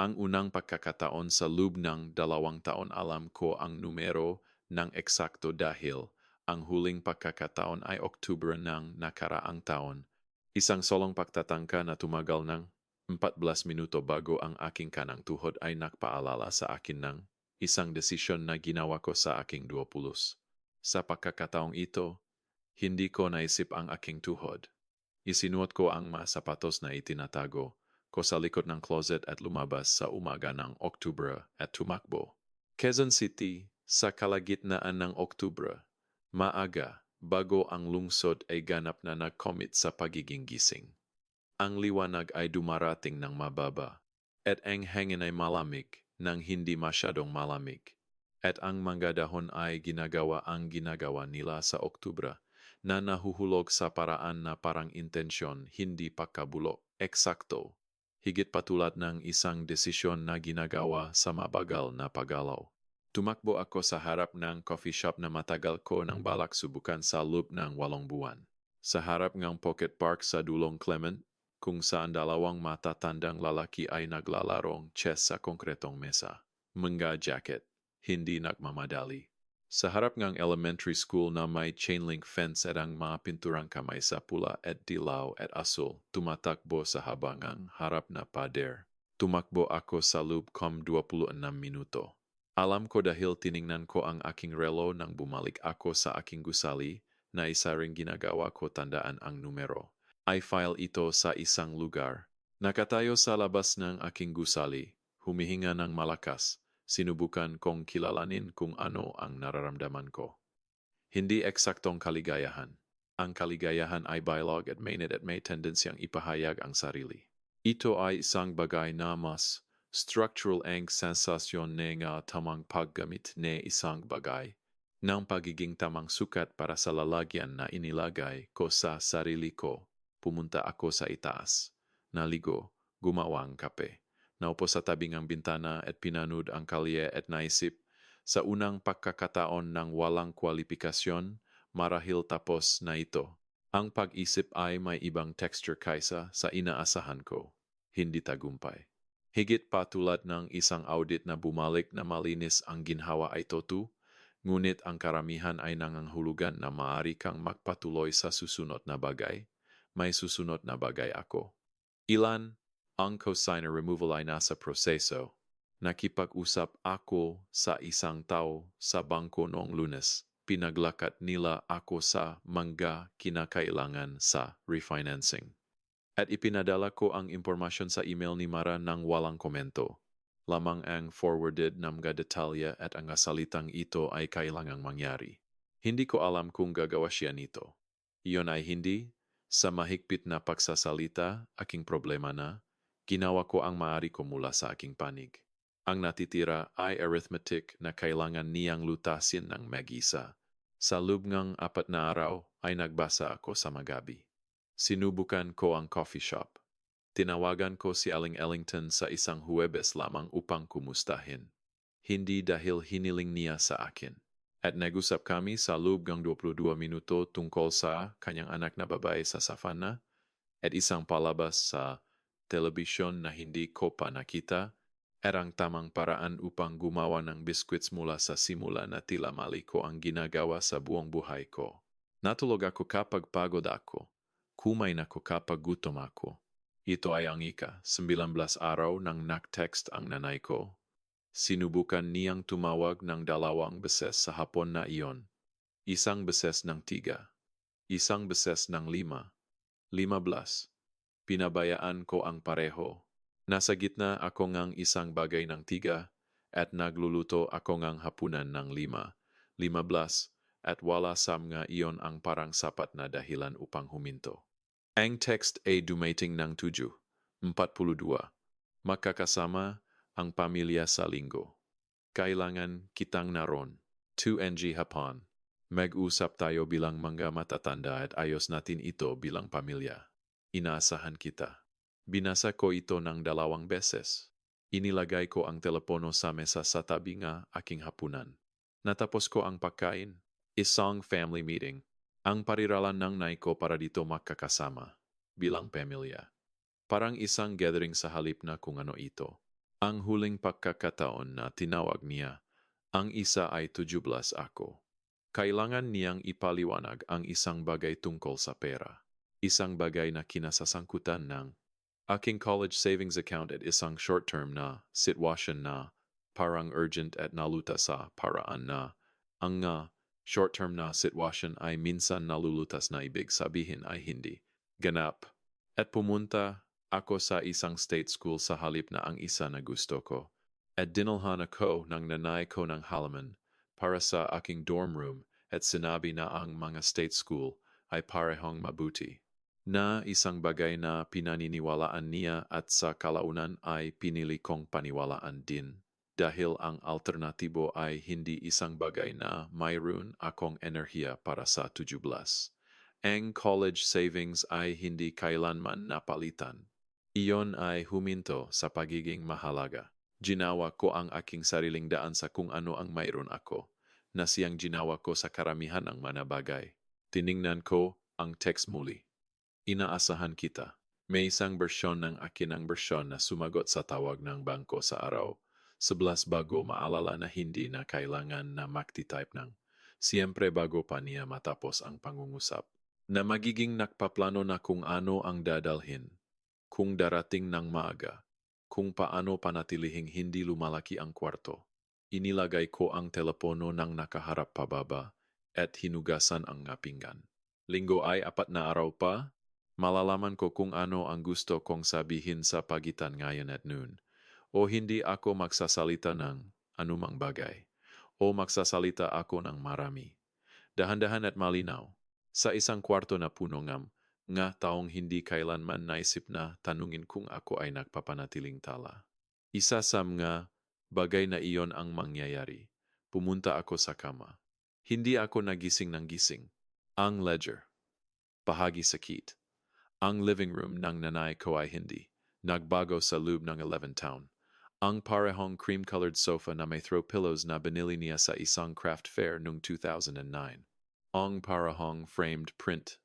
Ang unang pagkakataon sa loob ng 2 taon alam ko ang numero ng eksakto dahil ang huling pagkakataon ay Oktubre ng nakaraang taon. Isang solong pagtatangka na tumagal ng 14 minuto bago ang aking kanang tuhod ay nagpaalala sa akin ng isang desisyon na ginawa ko sa aking 20. Sa pagkakataong ito, hindi ko naisip ang aking tuhod. Isinuot ko ang mga sapatos na itinatago ko sa likod ng closet at lumabas sa umaga ng Oktubre at tumakbo. Quezon City, sa kalagitnaan ng Oktubre, maaga bago ang lungsod ay ganap na nag-commit sa pagiging gising. Ang liwanag ay dumarating ng mababa, at ang hangin ay malamig nang hindi masyadong malamig. At ang mga dahon ay ginagawa ang ginagawa nila sa Oktubre, na nahuhulog sa paraan na parang intensyon, hindi pagkabulo, eksakto. Higit patulad ng isang desisyon na ginagawa sa mabagal na paggalaw. Tumakbo ako sa harap ng coffee shop na matagal ko ng balak subukan sa loob ng 8 buwan. Sa harap ng pocket park sa Dulong Clement, kung saan 2 matatandang lalaki ay naglalarong chess sa konkretong mesa. Mga jacket, hindi nagmamadali. Sa harap ng elementary school na may chain link fence at ang mga pinturang kamay sa pula at dilaw at asul, tumatakbo sa habangang harap na pader. Tumakbo ako sa loob kom 26 minuto. Alam ko dahil tiningnan ko ang aking relo nang bumalik ako sa aking gusali na isa ring ginagawa ko tandaan ang numero. Ay file ito sa isang lugar. Nakatayo sa labas ng aking gusali, humihinga ng malakas. Sinubukan kong kilalanin kung ano ang nararamdaman ko. Hindi eksaktong kaligayahan. Ang kaligayahan ay biolog at mainit at may tendensyang ipahayag ang sarili. Ito ay isang bagay na mas structural ang sensasyon ng tamang paggamit ng isang bagay ng pagiging tamang sukat para sa lalagyan na inilagay ko sa sarili ko. Pumunta ako sa itaas. Naligo, gumawang kape. Naupo sa tabing ang bintana at pinanood ang kalye at naisip, sa unang pagkakataon ng walang kwalifikasyon, marahil tapos na ito. Ang pag-isip ay may ibang texture kaysa sa inaasahan ko. Hindi tagumpay. Higit pa tulad ng isang audit na bumalik na malinis ang ginhawa ay totoo, ngunit ang karamihan ay nangangahulugan na maaari kang magpatuloy sa susunod na bagay. May susunod na bagay ako. Ilan? Ang cosigner removal ay nasa proseso. Nakipag-usap ako sa isang tao sa bangko noong Lunes. Pinaglakat nila ako sa mga kinakailangan sa refinancing. At ipinadala ko ang impormasyon sa email ni Mara nang walang komento. Lamang ang forwarded na mga detalye at ang salitang ito ay kailangang mangyari. Hindi ko alam kung gagawa siya nito. Iyon ay hindi, sa mahigpit na pagsasalita, aking problema na, ginawa ko ang maaari ko mula sa aking panig. Ang natitira ay arithmetic na kailangan niyang lutasin ng mag-isa. Sa loob ng 4 na araw ay nagbasa ako sa magabi. Sinubukan ko ang coffee shop. Tinawagan ko si Aling Ellington sa isang Huwebes lamang upang kumustahin. Hindi dahil hiniling niya sa akin. At nag-usap kami sa loob ng 22 minuto tungkol sa kanyang anak na babae sa Savannah at isang palabas sa telebisyon na hindi ko pa nakita at ang tamang paraan upang gumawa ng biskwits mula sa simula na tila mali ko ang ginagawa sa buong buhay ko. Natulog ako kapag pagod ako. Kumain ako kapag gutom ako. Ito ay ang 19 araw nang nak-text ang nanay ko. Sinubukan niyang tumawag ng 2 beses sa hapon na iyon. Isang beses ng 3, isang beses ng 5, 15. Pinabayaan ko ang pareho. Nasa gitna ako ngang isang bagay ng 3 at nagluluto ako ngang hapunan ng 5, 15 at wala sam nga iyon ang parang sapat na dahilan upang huminto. Ang text ay dumating ng 7:42. Makakasama ang pamilya sa linggo. Kailangan kitang naron. 2 hapon. Mag-usap tayo bilang mga matatanda at ayos natin ito bilang pamilya. Inaasahan kita. Binasa ko ito ng 2 beses. Inilagay ko ang telepono sa mesa sa tabi nga aking hapunan. Natapos ko ang pagkain. Isang family meeting. Ang pariralan ng nay ko para dito makakasama. Bilang pamilya. Parang isang gathering sa halip na kung ano ito. Ang huling pagkakataon na tinawag niya, ang isa ay 17 ako. Kailangan niyang ipaliwanag ang isang bagay tungkol sa pera. Isang bagay na kinasasangkutan ng aking college savings account at isang short-term na sitwasyon na parang urgent at naluta sa paraan na ang short-term na sitwasyon ay minsan nalulutas na ibig sabihin ay hindi ganap. At pumunta ako sa isang state school sa halip na ang isa na gusto ko. At dinalhan ako ng nanay ko ng halaman para sa aking dorm room at sinabi na ang mga state school ay parehong mabuti. Na isang bagay na pinaniniwalaan niya at sa kalaunan ay pinili kong paniwalaan din. Dahil ang alternatibo ay hindi isang bagay na mayroon akong enerhiya para sa 17. Ang college savings ay hindi kailanman napalitan. Iyon ay huminto sa pagiging mahalaga. Ginawa ko ang aking sariling daan sa kung ano ang mayroon ako, na siyang ginawa ko sa karamihan ng mga bagay. Tiningnan ko ang text muli. Inaasahan kita. May isang bersyon ng akin ang bersyon na sumagot sa tawag ng bangko sa araw. 11 bago maalala na hindi na kailangan na makti-type ng siyempre bago pa niya matapos ang pangungusap. Na magiging nakpaplano na kung ano ang dadalhin, kung darating ng maaga, kung paano panatilihing hindi lumalaki ang kwarto. Inilagay ko ang telepono ng nakaharap pababa at hinugasan ang ngapingan. Linggo ay 4 na araw pa, malalaman ko kung ano ang gusto kong sabihin sa pagitan ngayon at noon. O hindi ako magsasalita ng anumang bagay, o magsasalita ako ng marami. Dahan-dahan at malinaw. Sa isang kwarto na puno nga taong hindi kailanman naisip na tanungin kung ako ay nagpapanatiling tala. Isa sa mga bagay na iyon ang mangyayari. Pumunta ako sa kama. Hindi ako nagising ng gising. Ang ledger. Bahagi sakit. Ang living room ng nanay ko ay hindi. Nagbago sa loob ng 11 taon. Ang parehong cream-colored sofa na may throw pillows na binili niya sa isang craft fair noong 2009. Ang parahong framed print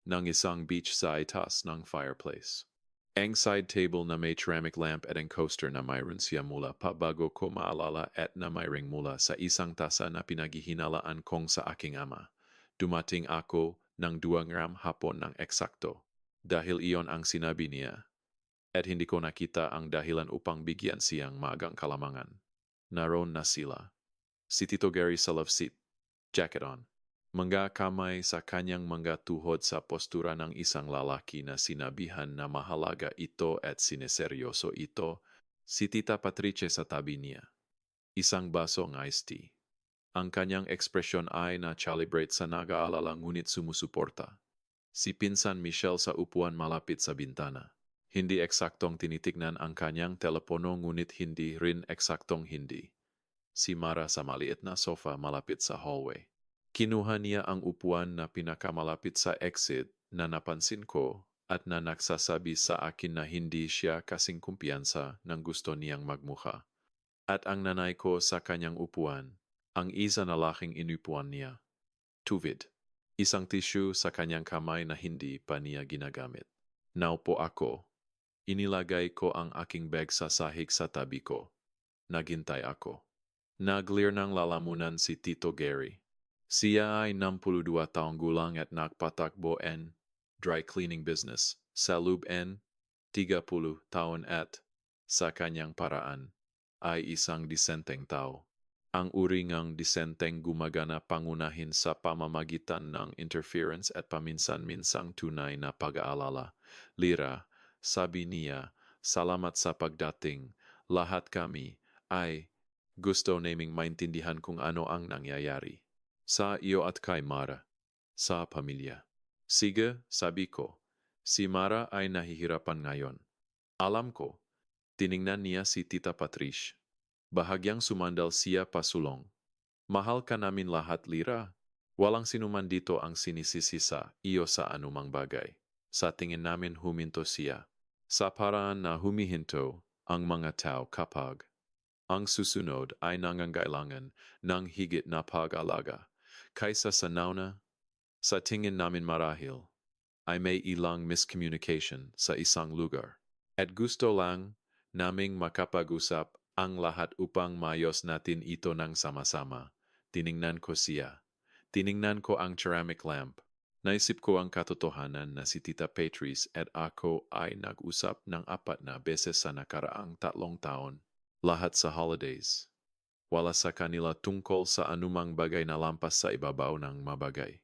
ng isang beach sa itaas ng fireplace. Ang side table na may ceramic lamp at ang coaster na mayroon siya mula pa bago ko maalala at na mayroong mula sa isang tasa na pinaghihinalaan kong sa aking ama. Dumating ako ng 2 hapon ng eksakto dahil iyon ang sinabi niya at hindi ko nakita ang dahilan upang bigyan siyang maagang kalamangan. Naroon na sila. Si Tito Gary sa love seat, jacket on. Mga kamay sa kanyang mga tuhod sa postura ng isang lalaki na sinabihan na mahalaga ito at sineseryoso ito, si Tita Patrice sa tabi niya. Isang baso ng iced tea. Ang kanyang ekspresyon ay na-calibrate sa nag-aalala ngunit sumusuporta. Si Pinsan Michelle sa upuan malapit sa bintana. Hindi eksaktong tinitignan ang kanyang telepono ngunit hindi rin eksaktong hindi. Si Mara sa maliit na sofa malapit sa hallway. Kinuha niya ang upuan na pinakamalapit sa exit na napansin ko at na nagsasabi sa akin na hindi siya kasing kumpiyansa ng gusto niyang magmukha. At ang nanay ko sa kanyang upuan, ang isa na laking inupuan niya. Tuvid. Isang tissue sa kanyang kamay na hindi pa niya ginagamit. Naupo ako. Inilagay ko ang aking bag sa sahig sa tabi ko. Naghintay ako. Naglir ng lalamunan si Tito Gary. Siya ay 62 taong gulang at nagpatakbo en dry cleaning business sa loob en 30 taon at sa kanyang paraan ay isang disenteng tao. Ang uri ngang disenteng gumagana pangunahin sa pamamagitan ng interference at paminsan-minsang tunay na pag-aalala. Lira, sabi niya, salamat sa pagdating. Lahat kami ay gusto naming maintindihan kung ano ang nangyayari. Sa iyo at kay Mara. Sa pamilya. Sige, sabi ko. Si Mara ay nahihirapan ngayon. Alam ko. Tiningnan niya si Tita Patrice. Bahagyang sumandal siya pasulong. Mahal ka namin lahat, Lira. Walang sinuman dito ang sinisisi sa iyo sa anumang bagay. Sa tingin namin huminto siya. Sa paraan na humihinto ang mga tao kapag ang susunod ay nangangailangan ng higit na pag-alaga. Kaysa sa nauna, sa tingin namin marahil, ay may ilang miscommunication sa isang lugar. At gusto lang naming makapag-usap ang lahat upang mayos natin ito ng sama-sama. Tiningnan ko siya. Tiningnan ko ang ceramic lamp. Naisip ko ang katotohanan na si Tita Patrice at ako ay nag-usap ng 4 na beses sa nakaraang 3 taon. Lahat sa holidays. Wala sa kanila tungkol sa anumang bagay na lampas sa ibabaw ng mabagay.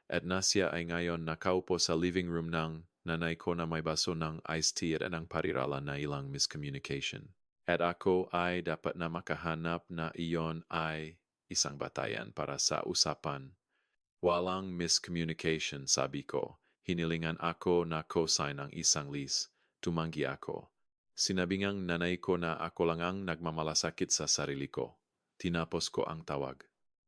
At nasya ay ngayon nakaupo sa living room ng nanay ko na may baso ng iced tea at ang parirala na ilang miscommunication. At ako ay dapat na makahanap na iyon ay isang batayan para sa usapan. Walang miscommunication, sabi ko. Hinilingan ako na co-sign ang isang lease. Tumanggi ako. Sinabi ngang nanay ko na ako lang ang nagmamalasakit sa sarili ko. Tinapos ko ang tawag.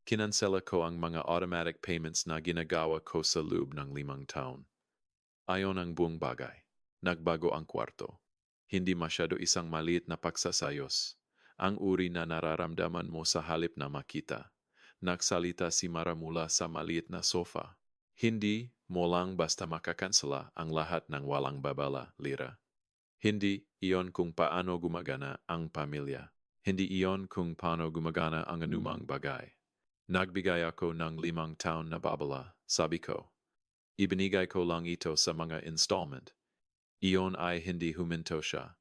Kinansela ko ang mga automatic payments na ginagawa ko sa loob ng 5 taon. Ayon ang buong bagay. Nagbago ang kwarto. Hindi masyado isang maliit na pagsasayos. Ang uri na nararamdaman mo sa halip na makita. Nagsalita si Mara mula sa maliit na sofa. Hindi mo lang basta makakansela ang lahat ng walang babala, Lira. Hindi iyon kung paano gumagana ang pamilya. Hindi iyon kung paano gumagana ang anumang bagay. Nagbigay ako ng 5 taon na babala, sabi ko. Ibinigay ko lang ito sa mga installment. Iyon ay hindi huminto siya.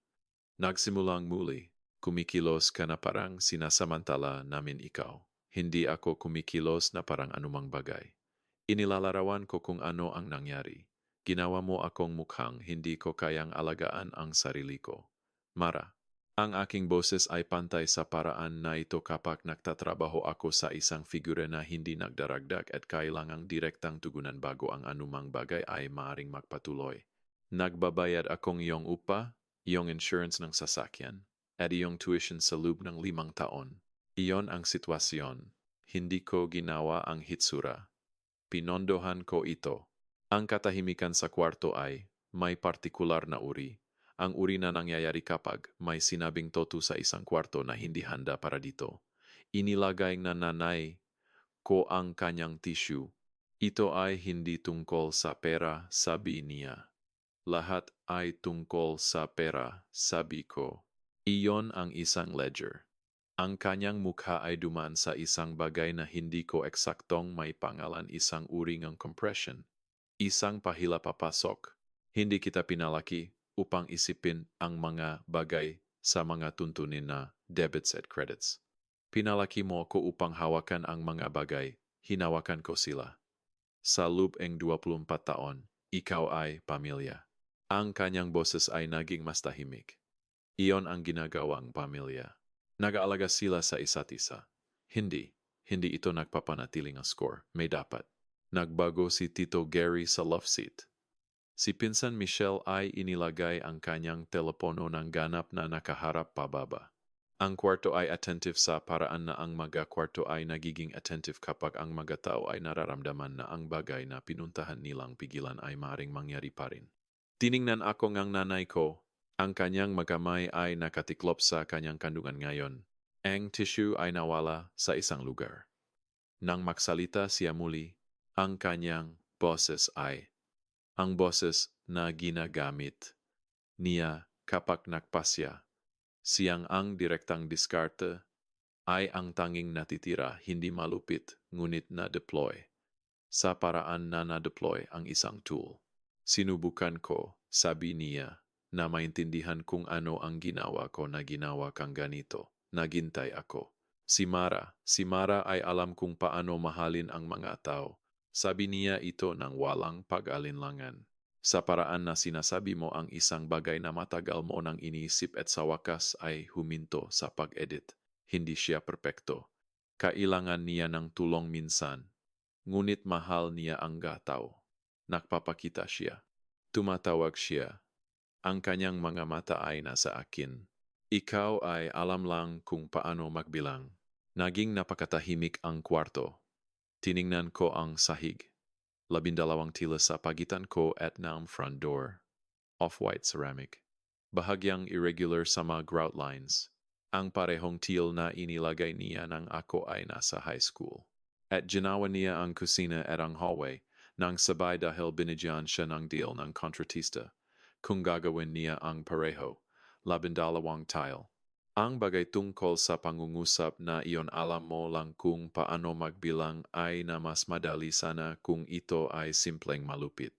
Nagsimulang muli, kumikilos ka na parang sinasamantala namin ikaw. Hindi ako kumikilos na parang anumang bagay. Inilalarawan ko kung ano ang nangyari. Ginawa mo akong mukhang hindi ko kayang alagaan ang sarili ko. Mara, ang aking boses ay pantay sa paraan na ito kapag nagtatrabaho ako sa isang figura na hindi nagdaragdag at kailangang direktang tugunan bago ang anumang bagay ay maaring magpatuloy. Nagbabayad akong iyong upa, iyong insurance ng sasakyan, at iyong tuition sa loob ng 5 taon. Iyon ang sitwasyon. Hindi ko ginawa ang hitsura. Pinondohan ko ito. Ang katahimikan sa kwarto ay may partikular na uri. Ang uri na nangyayari kapag may sinabing toto sa isang kwarto na hindi handa para dito. Inilagay na nanay ko ang kanyang tissue. Ito ay hindi tungkol sa pera, sabi niya. Lahat ay tungkol sa pera, sabi ko. Iyon ang isang ledger. Ang kanyang mukha ay dumaan sa isang bagay na hindi ko eksaktong may pangalan, isang uri ng compression. Isang pahila papasok. Hindi kita pinalaki upang isipin ang mga bagay sa mga tuntunin na debits at credits. Pinalaki mo ako upang hawakan ang mga bagay. Hinawakan ko sila. Sa loob ng 24 taon, ikaw ay pamilya. Ang kanyang boses ay naging mas tahimik. Iyon ang ginagawang pamilya. Nag-aalaga sila sa isa't isa. Hindi ito nagpapanatiling ang score. May dapat. Nagbago si Tito Gary sa love seat. Si Pinsan Michelle ay inilagay ang kanyang telepono ng ganap na nakaharap pababa. Ang kwarto ay attentive sa paraan na ang mga kwarto ay nagiging attentive kapag ang mga tao ay nararamdaman na ang bagay na pinuntahan nilang pigilan ay maaaring mangyari pa rin. Tiningnan ako ngang nanay ko. Ang kanyang magamay ay nakatiklop sa kanyang kandungan ngayon. Ang tissue ay nawala sa isang lugar. Nang magsalita siya muli, ang kanyang boses ay ang boses na ginagamit niya kapag nagpasya. Siyang ang direktang diskarte ay ang tanging natitira, hindi malupit, ngunit na-deploy. Sa paraan na na-deploy ang isang tool. Sinubukan ko, sabi niya, na maintindihan kung ano ang ginawa ko na ginawa kang ganito. Naghintay ako. Si Mara ay alam kung paano mahalin ang mga tao. Sabi niya ito ng walang pag-alinlangan. Sa paraan na sinasabi mo ang isang bagay na matagal mo nang iniisip at sa wakas ay huminto sa pag-edit. Hindi siya perpekto. Kailangan niya ng tulong minsan. Ngunit mahal niya ang gataw. Nagpapakita siya. Tumatawag siya. Ang kanyang mga mata ay nasa akin. Ikaw ay alam lang kung paano magbilang. Naging napakatahimik ang kwarto. Tiningnan ko ang sahig. 12 tila sa pagitan ko at ng front door. Off-white ceramic. Bahagyang irregular sa mga grout lines. Ang parehong teal na inilagay niya nang ako ay nasa high school. At ginawa niya ang kusina at ang hallway nang sabay dahil binigyan siya ng deal ng kontratista. Kung gagawin niya ang pareho, 12 tile. Ang bagay tungkol sa pangungusap na iyon alam mo lang kung paano magbilang ay na mas madali sana kung ito ay simpleng malupit.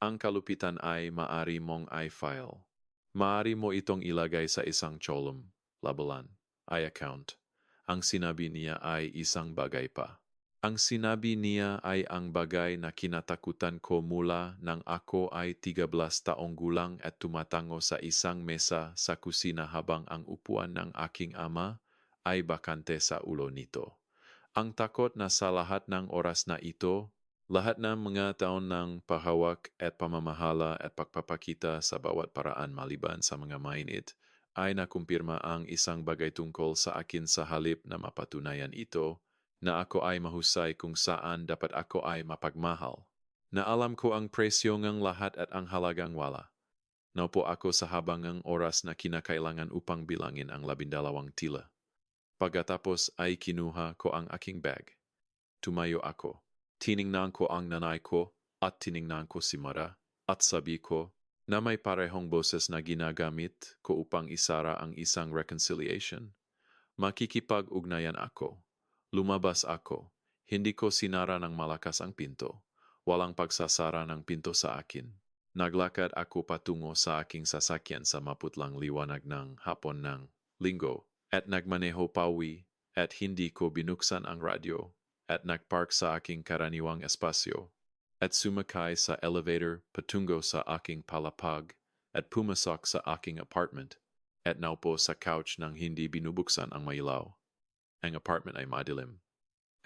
Ang kalupitan ay maari mong i-file. Maari mo itong ilagay sa isang column, labelan, i-account. Ang sinabi niya ay isang bagay pa. Ang sinabi niya ay ang bagay na kinatakutan ko mula nang ako ay 13 taong gulang at tumatango sa isang mesa sa kusina habang ang upuan ng aking ama ay bakante sa ulo nito. Ang takot na sa lahat ng oras na ito, lahat ng mga taon ng pahawak at pamamahala at pagpapakita sa bawat paraan maliban sa mga mainit, ay nakumpirma ang isang bagay tungkol sa akin sa halip na mapatunayan ito, na ako ay mahusay kung saan dapat ako ay mapagmahal. Na alam ko ang presyo ng lahat at ang halagang wala. Naupo ako sa habangang oras na kinakailangan upang bilangin ang 12 tila. Pagkatapos ay kinuha ko ang aking bag. Tumayo ako. Tiningnan ko ang nanay ko at tiningnan ko si Mara at sabi ko na may parehong boses na ginagamit ko upang isara ang isang reconciliation. Makikipag-ugnayan ako. Lumabas ako. Hindi ko sinara ng malakas ang pinto. Walang pagsasara ng pinto sa akin. Naglakad ako patungo sa aking sasakyan sa maputlang liwanag ng hapon ng linggo at nagmaneho pauwi at hindi ko binuksan ang radyo at nagpark sa aking karaniwang espasyo at sumakay sa elevator patungo sa aking palapag at pumasok sa aking apartment at naupo sa couch nang hindi binubuksan ang mailaw. Ang apartment ay madilim.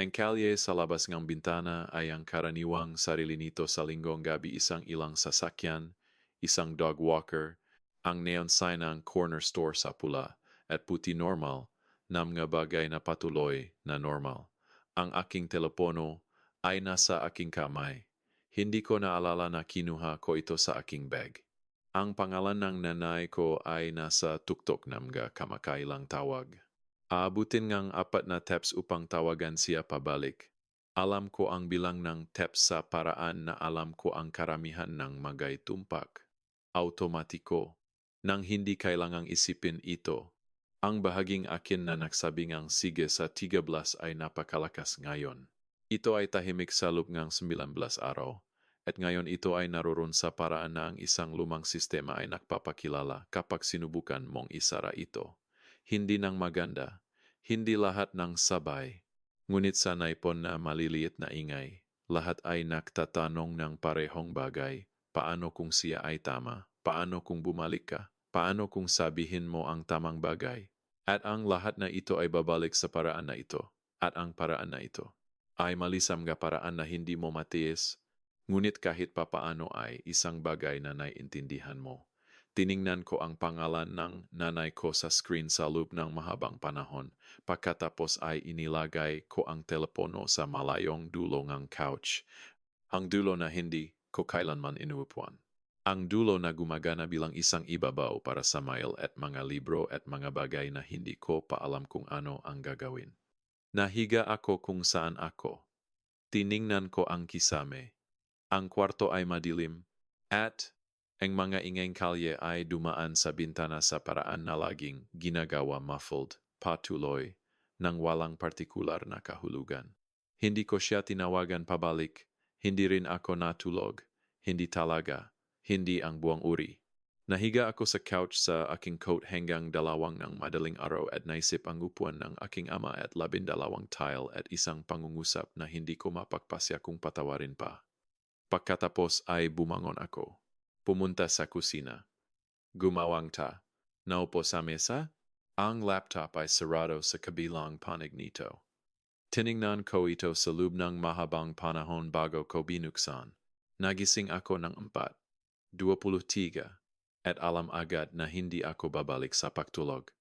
Ang kalye sa labas ng bintana ay ang karaniwang sarili nito sa linggong gabi, isang ilang sasakyan, isang dog walker, ang neon sign ng corner store sa pula at puti normal na mga bagay na patuloy na normal. Ang aking telepono ay nasa aking kamay. Hindi ko naalala na kinuha ko ito sa aking bag. Ang pangalan ng nanay ko ay nasa tuktok ng mga kamakailang tawag. Aabutin ngang 4 na taps upang tawagan siya pabalik. Alam ko ang bilang ng taps sa paraan na alam ko ang karamihan ng magay tumpak. Automatiko. Nang hindi kailangang isipin ito. Ang bahaging akin na nagsabing ang sige sa 13 ay napakalakas ngayon. Ito ay tahimik sa loob ng 19 araw. At ngayon ito ay naroon sa paraan na ang isang lumang sistema ay nagpapakilala kapag sinubukan mong isara ito. Hindi nang maganda, hindi lahat ng sabay, ngunit sanay po na maliliit na ingay. Lahat ay nagtatanong ng parehong bagay. Paano kung siya ay tama? Paano kung bumalik ka? Paano kung sabihin mo ang tamang bagay? At ang lahat na ito ay babalik sa paraan na ito. At ang paraan na ito ay malisam nga paraan na hindi mo matiis, Ngunit kahit papaano ay isang bagay na naiintindihan mo. Tiningnan ko ang pangalan ng nanay ko sa screen sa loob ng mahabang panahon. Pagkatapos ay inilagay ko ang telepono sa malayong dulo ng couch. Ang dulo na hindi ko kailanman inuupuan. Ang dulo na gumagana bilang isang ibabaw para sa mail at mga libro at mga bagay na hindi ko pa alam kung ano ang gagawin. Nahiga ako kung saan ako. Tiningnan ko ang kisame. Ang kwarto ay madilim at ang mga ingay kalye ay dumaan sa bintana sa paraan na laging ginagawa muffled, patuloy, nang walang partikular na kahulugan. Hindi ko siya tinawagan pabalik, hindi rin ako natulog, hindi talaga, hindi ang buong uri. Nahiga ako sa couch sa aking coat hanggang dalawang ng madaling araw at naisip ang upuan ng aking ama at 12 tile at isang pangungusap na hindi ko mapagpasya kung patawarin pa. Pagkatapos ay bumangon ako. Pumunta sa kusina. Gumawang ta. Naupo sa mesa. Ang laptop ay sarado sa kabilang panig nito. Tiningnan ko ito sa loob ng mahabang panahon bago ko binuksan. Nagising ako ng 4:23 at alam agad na hindi ako babalik sa pagtulog.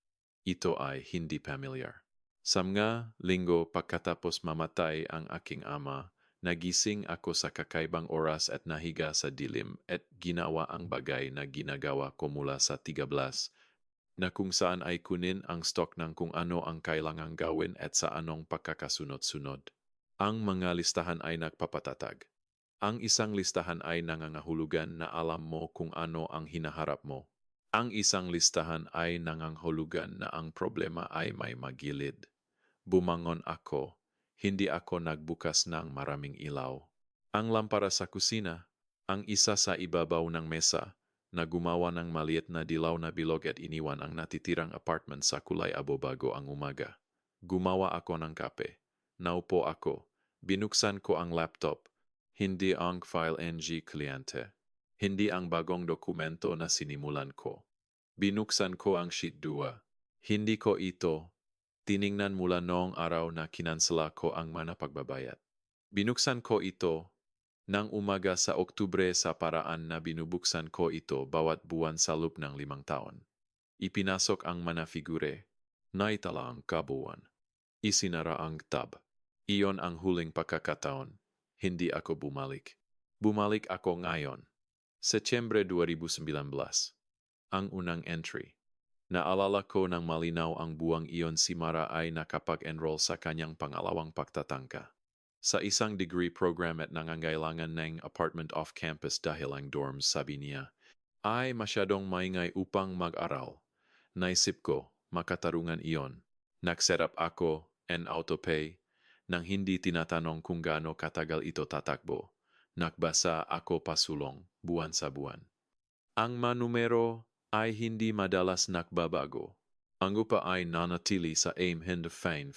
Ito ay hindi familiar. Sa mga linggo pagkatapos mamatay ang aking ama, nagising ako sa kakaibang oras at nahiga sa dilim at ginawa ang bagay na ginagawa ko mula sa 13 na kung saan ay kunin ang stock ng kung ano ang kailangang gawin at sa anong pagkakasunod-sunod. Ang mga listahan ay nagpapatatag. Ang isang listahan ay nangangahulugan na alam mo kung ano ang hinaharap mo. Ang isang listahan ay nangangahulugan na ang problema ay may magilid. Bumangon ako. Hindi ako nagbukas ng maraming ilaw. Ang lampara sa kusina, ang isa sa ibabaw ng mesa, na gumawa ng maliit na dilaw na bilog at iniwan ang natitirang apartment sa kulay abo bago ang umaga. Gumawa ako ng kape. Naupo ako. Binuksan ko ang laptop. Hindi ang file ng kliyente. Hindi ang bagong dokumento na sinimulan ko. Binuksan ko ang sheet 2. Hindi ko ito tiningnan mula noong araw na kinansela ko ang mana pagbabayad. Binuksan ko ito nang umaga sa Oktubre sa paraan na binubuksan ko ito bawat buwan sa loob ng 5 taon. Ipinasok ang mana figure, naitala ang kabuuan. Isinara ang tab. Iyon ang huling pagkakataon. Hindi ako bumalik. Bumalik ako ngayon. Setyembre 2019. Ang unang entry. Naalala ko ng malinaw ang buwang iyon si Mara ay nakapag-enroll sa kanyang pangalawang pagtatangka. Sa isang degree program at nangangailangan ng apartment off-campus dahil ang dorms, sabi niya, ay masyadong maingay upang mag-aral. Naisip ko, makatarungan iyon. Nag-set up ako and autopay nang hindi tinatanong kung gaano katagal ito tatakbo. Nagbasa ako pasulong, buwan sa buwan. Ang manumero ay hindi madalas nakbabago. Ang upa ay nanatili sa 850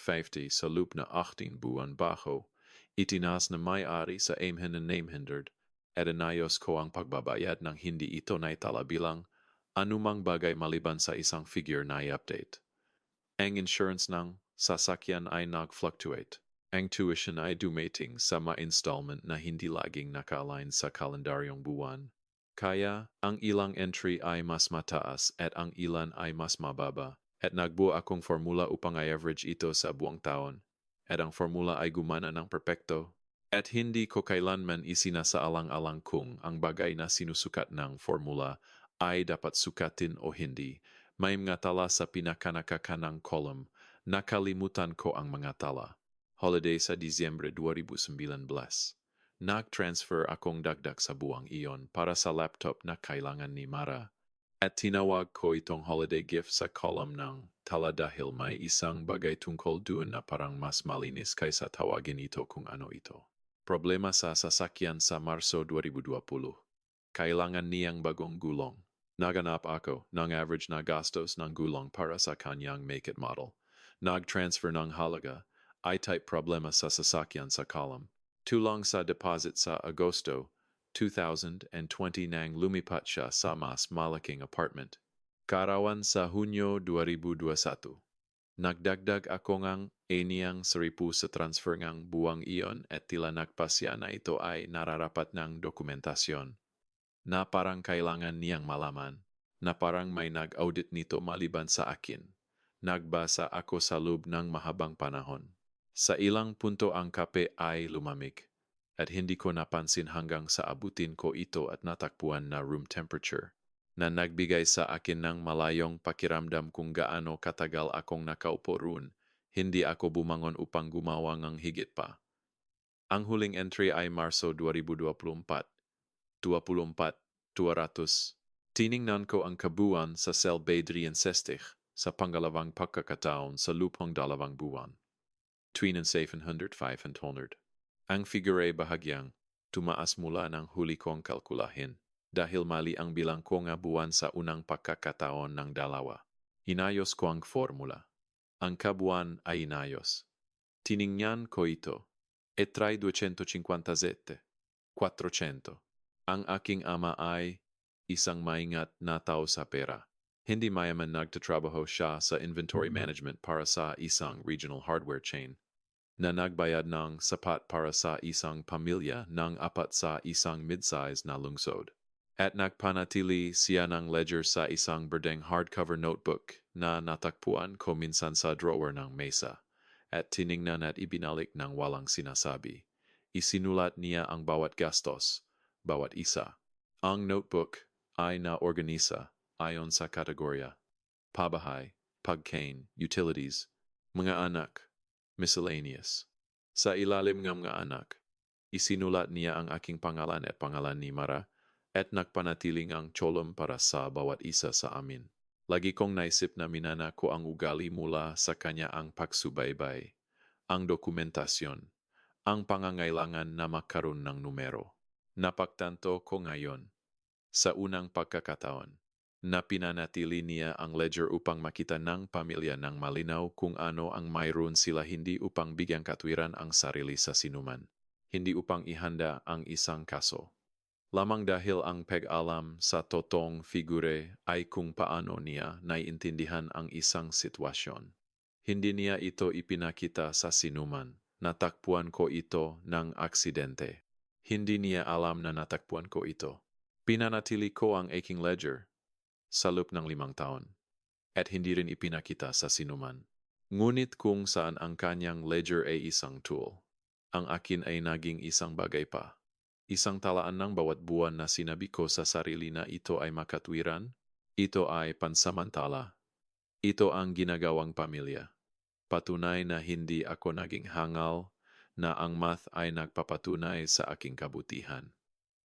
sa loob na 18 buwan baho. Itinaas na may-ari sa 800 at inayos ko ang pagbabayad ng hindi ito naitala bilang anumang bagay maliban sa isang figure na i-update. Ang insurance ng sasakyan ay nag-fluctuate. Ang tuition ay dumating sa ma-installment na hindi laging naka-align sa kalendaryong buwan. Kaya, ang ilang entry ay mas mataas at ang ilan ay mas mababa. At nagbuo akong formula upang i-average ito sa buong taon. At ang formula ay gumana ng perpekto. At hindi ko kailanman isinasaalang-alang kung ang bagay na sinusukat ng formula ay dapat sukatin o hindi. May mga tala sa pinakanakakanang column. Nakalimutan ko ang mga tala. Holiday sa Disyembre 2019. Nag-transfer akong dagdag sa buwang iyon para sa laptop na kailangan ni Mara. At tinawag ko itong holiday gift sa column ng tala dahil may isang bagay tungkol doon na parang mas malinis kaysa tawagin ito kung ano ito. Problema sa sasakyan sa Marso 2020. Kailangan niyang bagong gulong. Naganap ako ng average na gastos ng gulong para sa kanyang make it model. Nag-transfer ng halaga. I-type problema sa sasakyan sa column. Tulang sa deposit sa Agosto 2020 nang lumipat siya sa mas malaking apartment. Karawan sa Hunyo 2021. Nagdagdag ako ngang eniyang 1,000 sa transfer ngang buwang iyon at tila nagpasya na ito ay nararapat ng dokumentasyon na parang kailangan niyang malaman, na parang may nag-audit nito maliban sa akin. Nagbasa ako sa loob ng mahabang panahon. Sa ilang punto ang kape ay lumamig, at hindi ko napansin hanggang sa abutin ko ito at natakpuan na room temperature, na nagbigay sa akin ng malayong pakiramdam kung gaano katagal akong nakaupo roon. Hindi ako bumangon upang gumawa ng higit pa. Ang huling entry ay Marso 2024. 24,200. Tiningnan ko ang kabuuan sa Cell Badrian Sestich sa pangalawang pagkakataon sa lupang 2 buwan. Twin and safe 100. Ang figure ay bahagyang tumaas mula ng huli kong kalkulahin dahil mali ang bilang ko nga buwan sa unang pagkakataon ng dalawa. Inayos ko ang formula. Ang kabuuan ay inayos. Tiningnan ko ito. E try 257. 400. Ang aking ama ay isang maingat na tao sa pera. Hindi mayaman nagtatrabaho siya sa inventory management para sa isang regional hardware chain na nagbayad ng sapat para sa isang pamilya ng 4 sa isang mid-size na lungsod. At nagpanatili siya ng ledger sa isang berdeng hardcover notebook na natakpuan ko minsan sa drawer ng mesa at tiningnan at ibinalik ng walang sinasabi. Isinulat niya ang bawat gastos, bawat isa. Ang notebook ay naorganisa ayon sa kategorya: pabahay, pagkain, utilities, mga anak, miscellaneous. Sa ilalim ng mga anak, isinulat niya ang aking pangalan at pangalan ni Mara at nagpanatiling ang cholom para sa bawat isa sa amin. Lagi kong naisip na minana ko ang ugali mula sa kanya ang pagsubaybay, ang dokumentasyon, ang pangangailangan na magkaroon ng numero. Napagtanto ko ngayon, sa unang pagkakataon, na pinanatili niya ang ledger upang makita ng pamilya ng malinaw kung ano ang mayroon sila, hindi upang bigyang katwiran ang sarili sa sinuman, hindi upang ihanda ang isang kaso. Lamang dahil ang pag-alam sa totoong figure ay kung paano niya naiintindihan ang isang sitwasyon. Hindi niya ito ipinakita sa sinuman. Natakpuan ko ito ng aksidente. Hindi niya alam na natakpuan ko ito. Pinanatili ko ang aking ledger sa loob ng 5 taon at hindi rin ipinakita sa sinuman. Ngunit kung saan ang kanyang ledger ay isang tool, ang akin ay naging isang bagay pa. Isang talaan ng bawat buwan na sinabi ko sa sarili na ito ay makatwiran, ito ay pansamantala. Ito ang ginagawang pamilya. Patunay na hindi ako naging hangal, na ang math ay nagpapatunay sa aking kabutihan.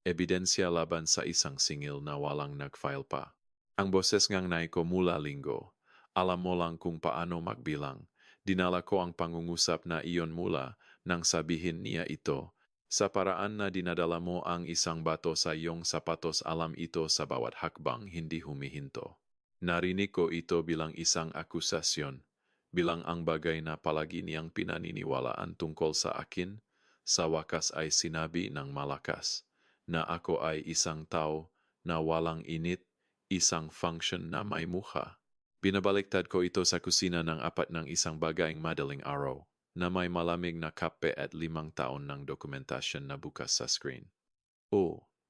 Ebidensya laban sa isang singil na walang nag-file pa. Ang boses ngang nai ko mula linggo. Alam mo lang kung paano magbilang. Dinala ko ang pangungusap na iyon mula nang sabihin niya ito. Sa paraan na dinadala mo ang isang bato sa iyong sapatos, alam ito sa bawat hakbang, hindi humihinto. Narinig ko ito bilang isang akusasyon, bilang ang bagay na palagi niyang pinaniniwalaan tungkol sa akin. Sa wakas ay sinabi ng malakas na ako ay isang tao na walang init, isang function na may mukha. Binabaliktad ko ito sa kusina ng 4 ng isang bagayng madaling araw na may malamig na kape at 5 taon ng dokumentasyon na bukas sa screen.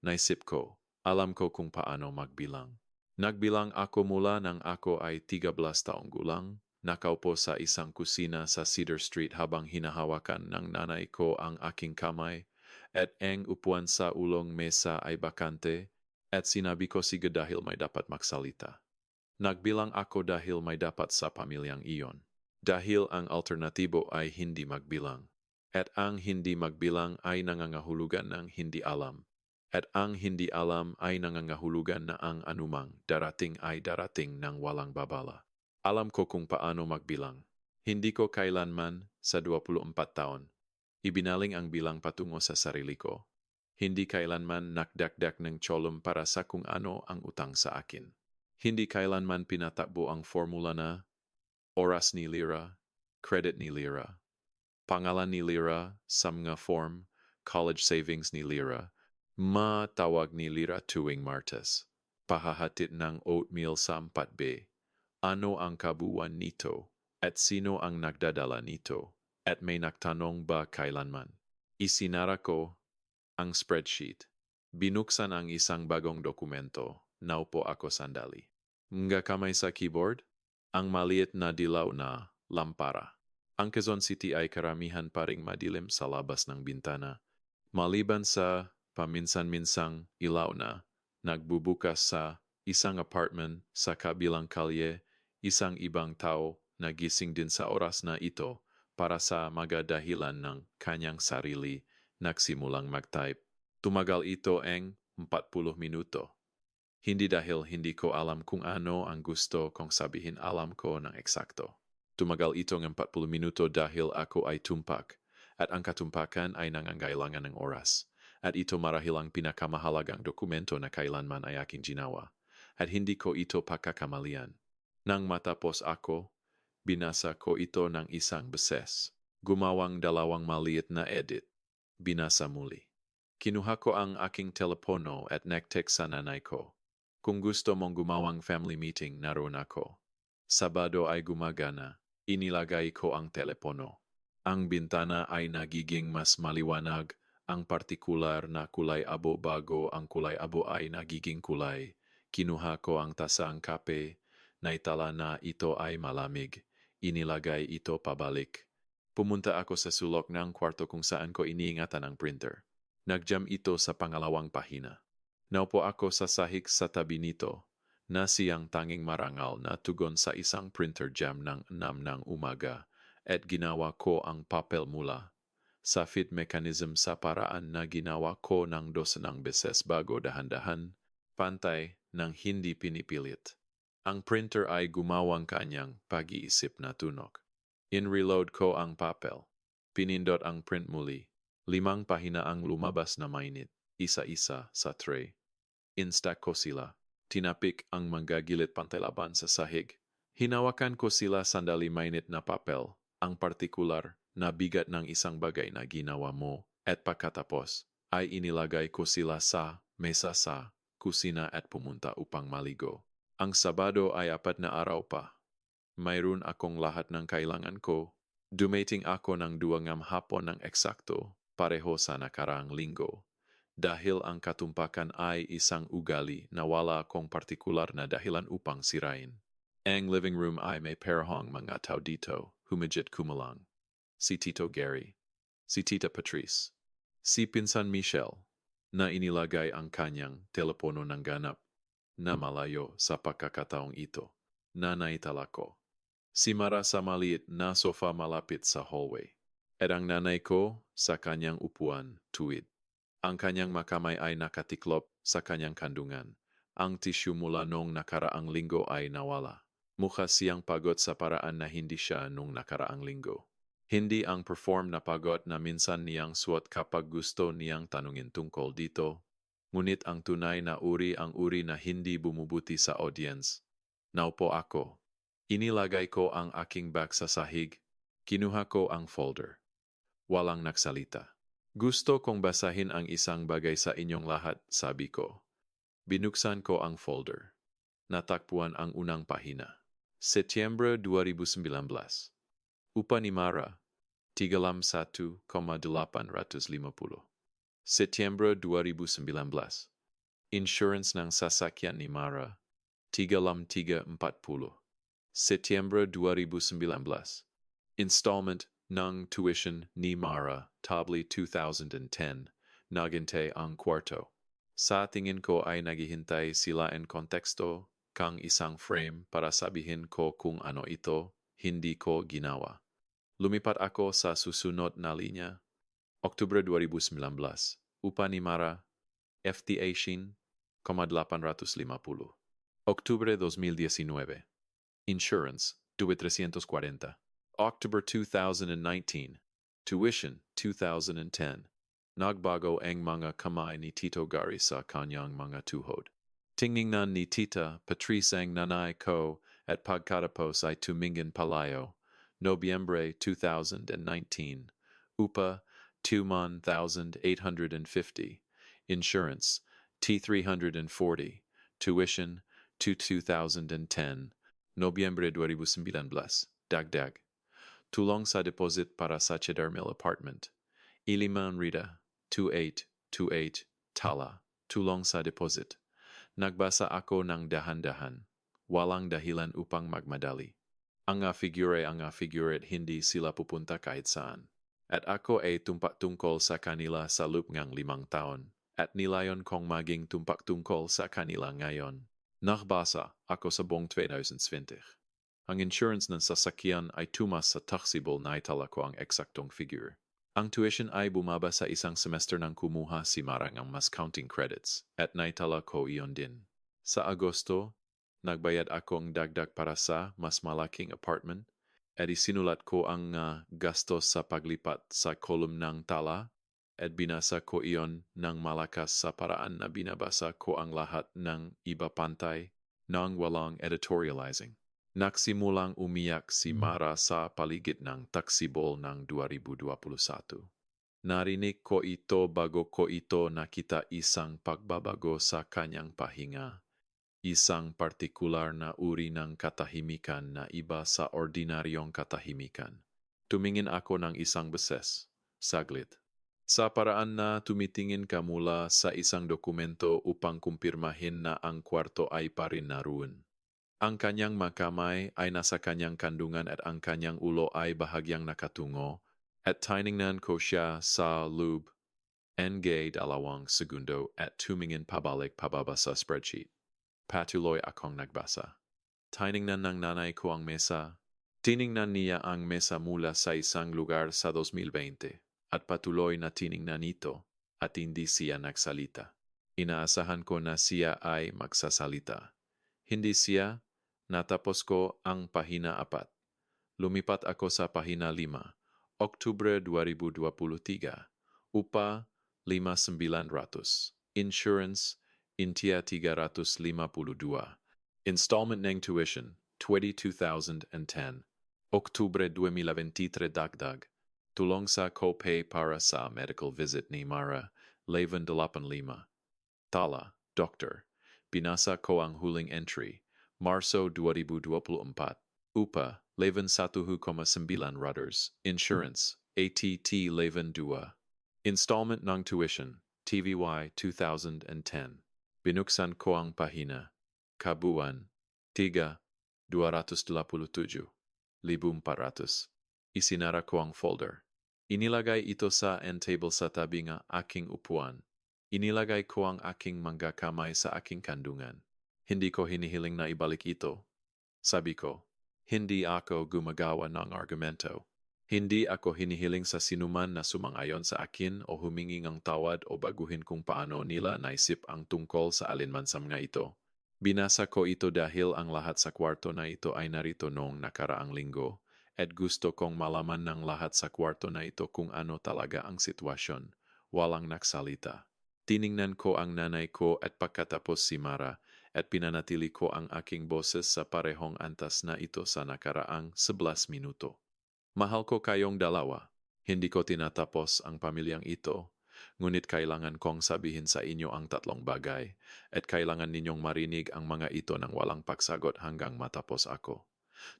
Naisip ko, alam ko kung paano magbilang. Nagbilang ako mula nang ako ay 13 taong gulang, nakaupo sa isang kusina sa Cedar Street habang hinahawakan ng nanay ko ang aking kamay at ang upuan sa ulong mesa ay bakante, at sinabi ko sige dahil may dapat magsalita. Nagbilang ako dahil may dapat sa pamilyang iyon. Dahil ang alternatibo ay hindi magbilang. At ang hindi magbilang ay nangangahulugan ng hindi alam. At ang hindi alam ay nangangahulugan na ang anumang darating ay darating ng walang babala. Alam ko kung paano magbilang. Hindi ko kailanman sa 24 taon ibinaling ang bilang patungo sa sarili ko. Hindi kailanman nakdakdak ng cholom para sa kung ano ang utang sa akin. Hindi kailanman pinatakbo ang formula na oras ni lira, credit ni lira, pangalan ni lira sa mga form, college savings ni lira, matawag ni lira tuwing Martes, pahahatid ng oatmeal sa 4B. Ano ang kabuuan nito? At sino ang nagdadala nito? At may nagtanong ba kailanman? Isinara ko ang spreadsheet. Binuksan ang isang bagong dokumento. Naupo ako sandali. Nga kamay sa keyboard? Ang maliit na dilaw na lampara. Ang Quezon City ay karamihan pa ring madilim sa labas ng bintana. Maliban sa paminsan-minsang ilaw na nagbubukas sa isang apartment sa kabilang kalye, isang ibang tao na gising din sa oras na ito para sa mga dahilan ng kanyang sarili, nagsimulang mag-type. Tumagal ito ang 40 minuto. Hindi dahil hindi ko alam kung ano ang gusto kong sabihin, alam ko ng eksakto. Tumagal ito ng 40 minuto dahil ako ay tumpak, at ang katumpakan ay nangangailangan ng oras. At ito marahil ang pinakamahalagang dokumento na kailanman ay aking ginawa. At hindi ko ito pagkakamalian. Nang matapos ako, binasa ko ito ng isang beses. Gumawang 2 maliit na edit. Binasa muli. Kinuha ko ang aking telepono at nag-text sa nanay ko. Kung gusto mong gumawang family meeting, naroon ako. Sabado ay gumagana. Inilagay ko ang telepono. Ang bintana ay nagiging mas maliwanag. Ang partikular na kulay abo bago ang kulay abo ay nagiging kulay. Kinuha ko ang tasang kape. Naitala na ito ay malamig. Inilagay ito pabalik. Pumunta ako sa sulok ng kwarto kung saan ko iniingatan ang printer. Nagjam ito sa pangalawang pahina. Naupo ako sa sahig sa tabi nito, na siyang tanging marangal na tugon sa isang printer jam ng 6 ng umaga, at ginawa ko ang papel mula sa feed mechanism sa paraan na ginawa ko ng 12 beses bago dahan-dahan, pantay ng hindi pinipilit. Ang printer ay gumawang kanyang pag-iisip na tunog. In-reload ko ang papel. Pinindot ang print muli. 5 pahina ang lumabas na mainit, isa-isa sa tray. Instack ko sila. Tinapik ang manggagilid pantay-laban sa sahig. Hinawakan ko sila sandali mainit na papel, ang partikular na bigat ng isang bagay na ginawa mo, at pagkatapos ay inilagay ko sila sa mesa sa kusina at pumunta upang maligo. Ang Sabado ay 4 na araw pa. Mayroon akong lahat ng kailangan ko. Dumating ako ng 2 hapon ng eksakto, pareho sa nakaraang linggo. Dahil ang katumpakan ay isang ugali na wala akong partikular na dahilan upang sirain. Ang living room ay may parehong mga tao dito, humigit kumulang. Si Tito Gary, si Tita Patrice, si Pinsan Michelle, na inilagay ang kanyang telepono ng ganap na malayo sa pagkakataong ito, na naitala ko. Si Mara sa maliit na sofa malapit sa hallway, at ang nanay ko sa kanyang upuan tuwid. Ang kanyang makamay ay nakatiklop sa kanyang kandungan. Ang tissue mula nung nakaraang linggo ay nawala. Mukha siyang pagod sa paraan na hindi siya nung nakaraang linggo. Hindi ang perform na pagod na minsan niyang suot kapag gusto niyang tanungin tungkol dito, ngunit ang tunay na uri ang uri na hindi bumubuti sa audience. Naupo ako. Inilagay ko ang aking bag sa sahig. Kinuha ko ang folder. Walang nagsalita. Gusto kong basahin ang isang bagay sa inyong lahat, sabi ko. Binuksan ko ang folder. Natakpuan ang unang pahina. Setyembre 2019. Upa ni Mara, 31,850. Setyembre 2019. Insurance ng sasakyan ni Mara, 3340. Setyembre 2019. Installment ng tuition ni Mara, tabli 2010, naginte ang kwarto. Sa tingin ko ay naghihintay sila en konteksto kang isang frame para sabihin ko kung ano ito, hindi ko ginawa. Lumipat ako sa susunod na linya. Oktubre 2019. Upa ni Mara, FTA Shin, 850. Oktubre 2019. Insurance, 340. October 2019. Tuition, 2010. Nagbago ang mga kamay ni Tito Gary sa kanyang mga tuhod. Tingnan ni Tita Patrice ang nanay ko at pagkatapos ay tumingin palayo. Nobyembre 2019. Upa, 21,850. Insurance, T340. Tuition, 2010. Nobyembre 2019. Dagdag. Tulong sa deposit para sa Cedar Mill Apartment. Iliman Rita, 2828, Tala. Tulong sa deposit. Nagbasa ako ng dahan-dahan. Walang dahilan upang magmadali. Ang figure hindi sila pupunta kahit saan. At ako ay tumpak tungkol sa kanila sa loob ng 5 taon. At nilayon kong maging tumpak tungkol sa kanila ngayon. Nagbasa ako sa buong 2020. Ang insurance ng sasakyan ay tumas sa taxable na itala ko ang eksaktong figure. Ang tuition ay bumaba sa isang semester nang kumuha si Marang ang mas counting credits at naitala ko iyon din. Sa Agosto, nagbayad akong dagdag para sa mas malaking apartment at isinulat ko ang gastos sa paglipat sa kolum ng tala at binasa ko iyon ng malakas sa paraan na binabasa ko ang lahat ng iba pantay nang walang editorializing. Nagsimulang umiyak si Mara sa paligid ng taksibol ng 2021. Narinig ko ito bago ko ito nakita isang pagbabago sa kanyang pahinga. Isang partikular na uri ng katahimikan na iba sa ordinaryong katahimikan. Tumingin ako ng isang beses, saglit. Sa paraan na tumitingin ka mula sa isang dokumento upang kumpirmahin na ang kwarto ay parin naroon. Ang kanyang makamay ay nasa kanyang kandungan at ang kanyang ulo ay bahagyang nakatungo at tiningnan ko siya sa loob NG 2 segundo at tumingin pabalik pababa sa spreadsheet. Patuloy akong nagbasa. Tiningnan ng nanay ko ang mesa. Tiningnan niya ang mesa mula sa isang lugar sa 2020 at patuloy na tiningnan ito at hindi siya nagsalita. Inaasahan ko na siya ay magsasalita. Hindi siya. Natapos ko ang pahina 4. Lumipat ako sa pahina 5. Oktubre 2023. Upa 5,900. Insurance Intia 352. Installment ng tuition 22,010. Oktubre 2023 dagdag. Tulong sa copay para sa medical visit ni Mara 11,85. Tala, Doctor. Binasa ko ang huling entry. Marso 2024. Upa, 11,1,9 rudders. Insurance, ATT 11,2. Installment ng tuition, TVY 2010. Binuksan ko ang pahina. Kabuuan, 3,287,400. Isinara ko ang folder. Inilagay ito sa end table sa tabi ng aking upuan. Inilagay ko ang aking manggakamay sa aking kandungan. Hindi ko hinihiling na ibalik ito. Sabi ko, hindi ako gumagawa ng argumento. Hindi ako hinihiling sa sinuman na sumang-ayon sa akin o humingi ng tawad o baguhin kung paano nila naisip ang tungkol sa alinmansam nga ito. Binasa ko ito dahil ang lahat sa kwarto na ito ay narito noong nakaraang linggo at gusto kong malaman ng lahat sa kwarto na ito kung ano talaga ang sitwasyon. Walang nagsalita. Tiningnan ko ang nanay ko at pagkatapos si Mara at pinanatili ko ang aking boses sa parehong antas na ito sa nakaraang 11 minuto. Mahal ko kayong dalawa. Hindi ko tinatapos ang pamilyang ito, ngunit kailangan kong sabihin sa inyo ang 3 bagay at kailangan ninyong marinig ang mga ito nang walang pagsagot hanggang matapos ako.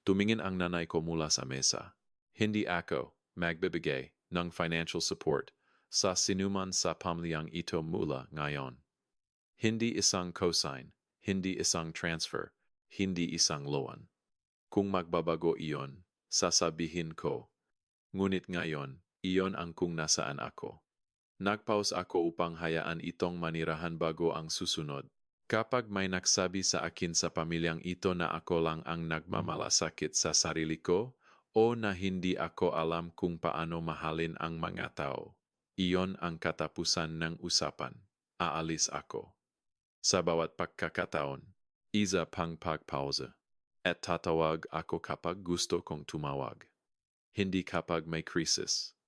Tumingin ang nanay ko mula sa mesa. Hindi ako magbibigay ng financial support sa sinuman sa pamilyang ito mula ngayon. Hindi isang cosign. Hindi isang transfer, hindi isang loan. Kung magbabago iyon, sasabihin ko. Ngunit ngayon, iyon ang kung nasaan ako. Nagpause ako upang hayaan itong manirahan bago ang susunod. Kapag may nagsabi sa akin sa pamilyang ito na ako lang ang nagmamalasakit sa sarili ko o na hindi ako alam kung paano mahalin ang mga tao, iyon ang katapusan ng usapan. Aalis ako. Sa bawat pagkakataon, isa pang pagpause, at tatawag ako kapag gusto kong tumawag. Hindi kapag may krisis.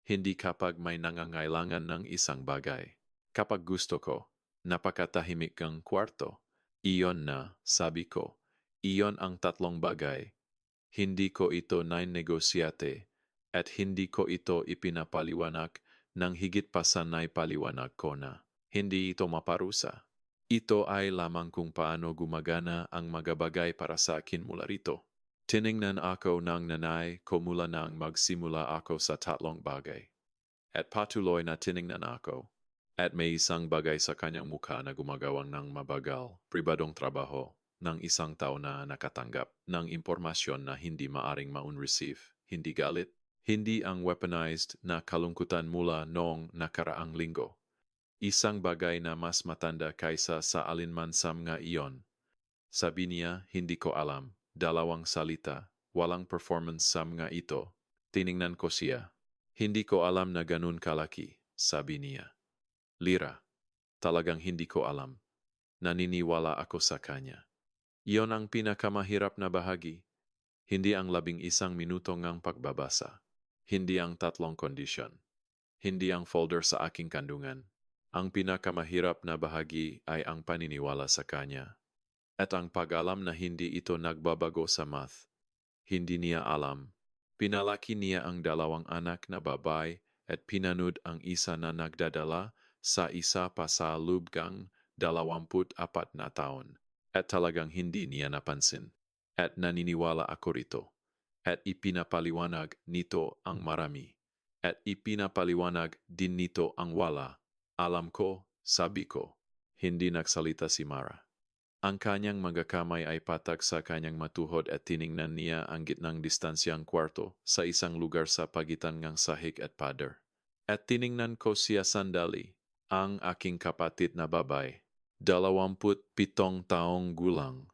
Hindi kapag may nangangailangan ng isang bagay. Kapag gusto ko, napakatahimik ang kwarto. Iyon na, sabi ko, iyon ang 3 bagay. Hindi ko ito nainnegosyate at hindi ko ito ipinapaliwanag ng higit pa sa naipaliwanag ko na. Hindi ito maparusa. Ito ay lamang kung paano gumagana ang mga bagay para sa akin mula rito. Tiningnan ako ng nanay ko mula nang magsimula ako sa tatlong bagay. At patuloy na tiningnan ako. At may isang bagay sa kanyang mukha na gumagawang ng mabagal, pribadong trabaho ng isang tao na nakatanggap ng impormasyon na hindi maaring ma-receive. Hindi galit, hindi ang weaponized na kalungkutan mula noong nakaraang linggo. Isang bagay na mas matanda kaysa sa alinman sa mga iyon. Sabi niya, hindi ko alam. Dalawang salita, walang performance sa mga ito. Tiningnan ko siya. Hindi ko alam na ganun kalaki, sabi niya. Lira, talagang hindi ko alam. Naniniwala ako sa kanya. Iyon ang pinakamahirap na bahagi. Hindi ang 11 minuto ngang pagbabasa. Hindi ang tatlong kondisyon. Hindi ang folder sa aking kandungan. Ang pinakamahirap na bahagi ay ang paniniwala sa kanya. At ang pag-alam na hindi ito nagbabago sa math. Hindi niya alam. Pinalaki niya ang 2 anak na babae at pinanood ang isa na nagdadala sa isa pa sa lubgang 24 na taon. At talagang hindi niya napansin. At naniniwala ako rito. At ipinapaliwanag nito ang marami. At ipinapaliwanag din nito ang wala. Alam ko, sabi ko. Hindi nagsalita si Mara. Ang kanyang mga kamay ay patak sa kanyang matuhod at tiningnan niya ang gitnang distansyang kwarto sa isang lugar sa pagitan ng sahig at pader. At tiningnan ko siya sandali, ang aking kapatid na babae. 27 taong gulang.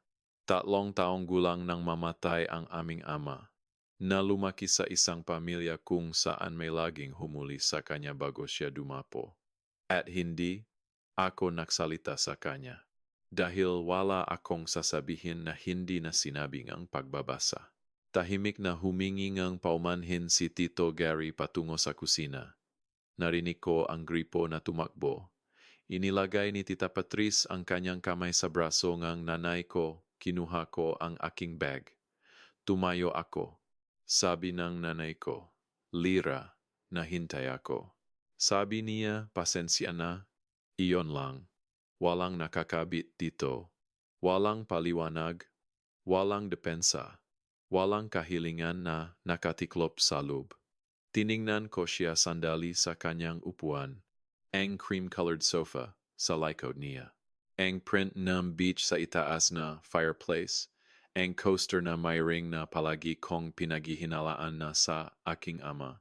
3 taong gulang nang mamatay ang aming ama, na lumaki sa isang pamilya kung saan may laging humuli sa kanya bago siya dumapo. At hindi ako nagsalita sa kanya. Dahil wala akong sasabihin na hindi na sinabi ngang pagbabasa. Tahimik na humingi ngang paumanhin si Tito Gary patungo sa kusina. Narinig ko ang gripo na tumakbo. Inilagay ni Tita Patrice ang kanyang kamay sa braso ngang nanay ko, kinuha ko ang aking bag. Tumayo ako. Sabi ng nanay ko, Lira, nahintay ako. Sabi niya, pasensya na, iyon lang. Walang nakakabit dito, walang paliwanag, walang depensa, walang kahilingan na nakatiklop sa loob. Tiningnan ko siya sandali sa kanyang upuan, ang cream-colored sofa sa likod niya, ang print ng beach sa itaas na fireplace, ang coaster na may ring na palagi kong pinaghihinalaan na sa aking ama.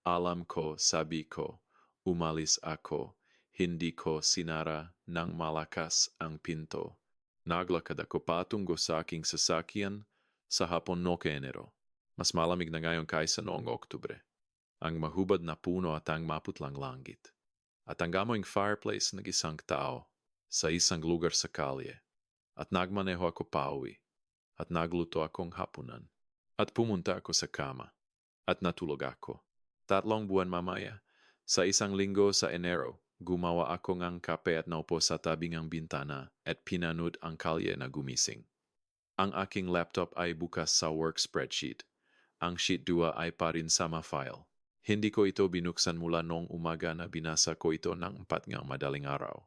Alam ko, sabi ko, umalis ako. Hindi ko sinara ng malakas ang pinto. Naglakad ako patungo sa aking sasakyan sa hapon no Enero. Mas malamig na ngayon kaysa noong Oktubre. Ang mahubad na puno at ang maputlang langit. At ang gamoing fireplace ng isang tao sa isang lugar sa kalye. At nagmaneho ako pauwi. At nagluto akong hapunan. At pumunta ako sa kama. At natulog ako. 3 buwan mamaya, sa isang linggo sa Enero, gumawa ako ng kape at naupo sa tabi ng bintana at pinanood ang kalye na gumising. Ang aking laptop ay bukas sa work spreadsheet. Ang sheet 2 ay pa rin sama file. Hindi ko ito binuksan mula noong umaga na binasa ko ito ng 4 ng madaling araw.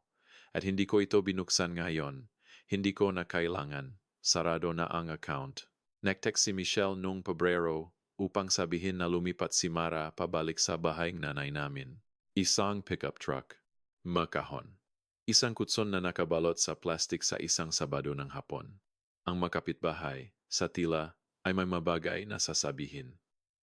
At hindi ko ito binuksan ngayon. Hindi ko na kailangan. Sarado na ang account. Nagtext si Michelle noong Pebrero upang sabihin na lumipat si Mara pabalik sa bahay ng nanay namin. Isang pickup truck. Makahon. Isang kutson na nakabalot sa plastik sa isang Sabado ng hapon. Ang makapitbahay, sa tila, ay may mabagay na sasabihin.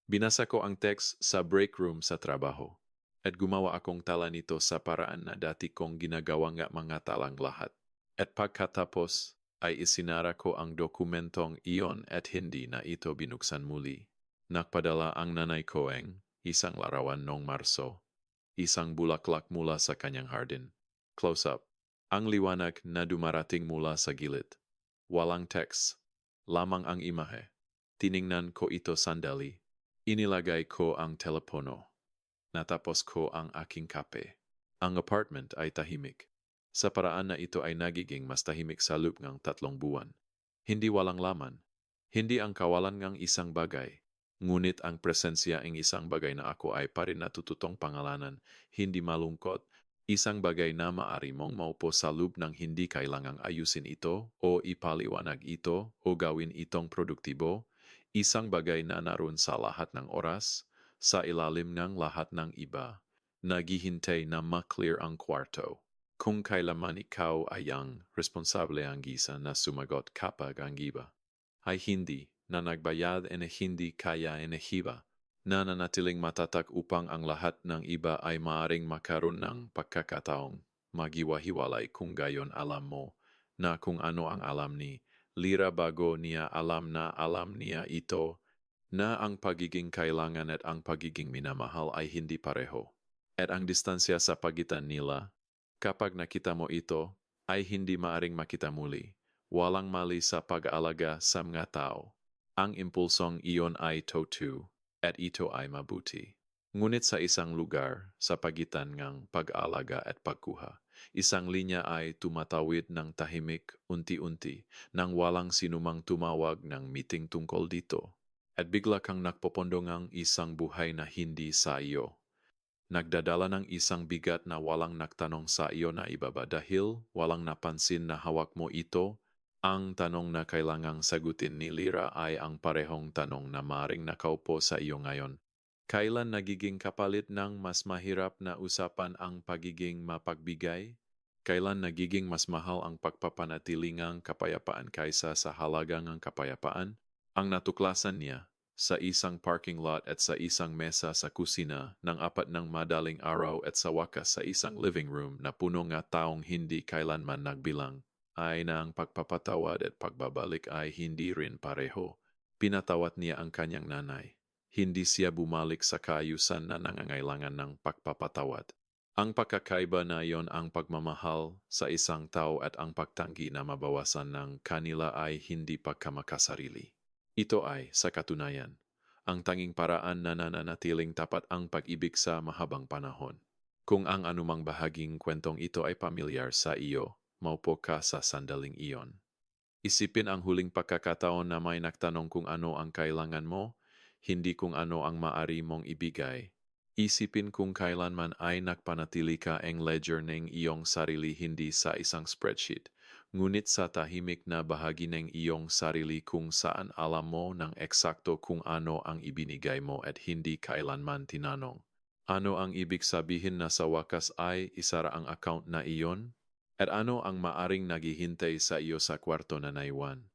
Binasa ko ang text sa break room sa trabaho at gumawa akong tala nito sa paraan na dati kong ginagawa nga mga talang lahat. At pagkatapos ay isinara ko ang dokumentong iyon at hindi na ito binuksan muli. Nagpadala ang nanay Koeng, isang larawan noong Marso. Isang bulaklak mula sa kanyang hardin. Close-up. Ang liwanag na dumarating mula sa gilid. Walang text. Lamang ang imahe. Tiningnan ko ito sandali. Inilagay ko ang telepono. Natapos ko ang aking kape. Ang apartment ay tahimik. Sa paraan na ito ay nagiging mas tahimik sa loob ng 3 buwan. Hindi walang laman. Hindi ang kawalan ng isang bagay. Ngunit ang presensya ng isang bagay na ako ay pa rin natututong pangalanan, hindi malungkot, isang bagay na maaari mong maupo sa loob ng hindi kailangang ayusin ito o ipaliwanag ito o gawin itong produktibo, Isang bagay na naroon sa lahat ng oras, sa ilalim ng lahat ng iba, naghihintay na ma-clear ang kwarto. Kung kailaman ikaw ay ang responsable ang gisa na sumagot kapag ang iba ay hindi na nagbayad e hindi kaya enehiba, na nanatiling matatak upang ang lahat ng iba ay maaring makaroon ng pagkakataong magiwahiwalay kung gayon alam mo na kung ano ang alam ni Lira bago niya alam niya ito na ang pagiging kailangan at ang pagiging minamahal ay hindi pareho. At ang distansya sa pagitan nila, kapag nakita mo ito, ay hindi maaring makita muli. Walang mali sa pag-aalaga sa mga tao. Ang impulsong iyon ay totu, at ito ay mabuti. Ngunit sa isang lugar, sa pagitan ng pag-aalaga at pagkuha, isang linya ay tumatawid ng tahimik unti-unti nang walang sinumang tumawag ng meeting tungkol dito. At bigla kang nakpopondong ang isang buhay na hindi sa iyo. Nagdadala ng isang bigat na walang nagtanong sa iyo na ibaba dahil walang napansin na hawak mo ito. Ang tanong na kailangang sagutin ni Lira ay ang parehong tanong na maring nakaupo sa iyo ngayon. Kailan nagiging kapalit ng mas mahirap na usapan ang pagiging mapagbigay? Kailan nagiging mas mahal ang pagpapanatilingang kapayapaan kaysa sa halagang ang kapayapaan? Ang natuklasan niya sa isang parking lot at sa isang mesa sa kusina ng apat ng madaling araw at sa wakas sa isang living room na puno nga taong hindi kailanman nagbilang, ay na ang pagpapatawad at pagbabalik ay hindi rin pareho. Pinatawat niya ang kanyang nanay. Hindi siya bumalik sa kaayusan na nangangailangan ng pagpapatawad. Ang pagkakaiba na iyon ang pagmamahal sa isang tao at ang pagtanggi na mabawasan ng kanila ay hindi pagkamakasarili. Ito ay, sa katunayan, ang tanging paraan na nananatiling tapat ang pag-ibig sa mahabang panahon. Kung ang anumang bahaging kwentong ito ay pamilyar sa iyo, maupo ka sa sandaling iyon. Isipin ang huling pagkakataon na may nagtanong kung ano ang kailangan mo, hindi kung ano ang maari mong ibigay. Isipin kung kailanman ay nagpanatili ka ang ledger ng iyong sarili hindi sa isang spreadsheet, ngunit sa tahimik na bahagi ng iyong sarili kung saan alam mo ng eksakto kung ano ang ibinigay mo at hindi kailanman tinanong. Ano ang ibig sabihin na sa wakas ay isara ang account na iyon? At ano ang maaring naghihintay sa iyo sa kwarto na naiwan?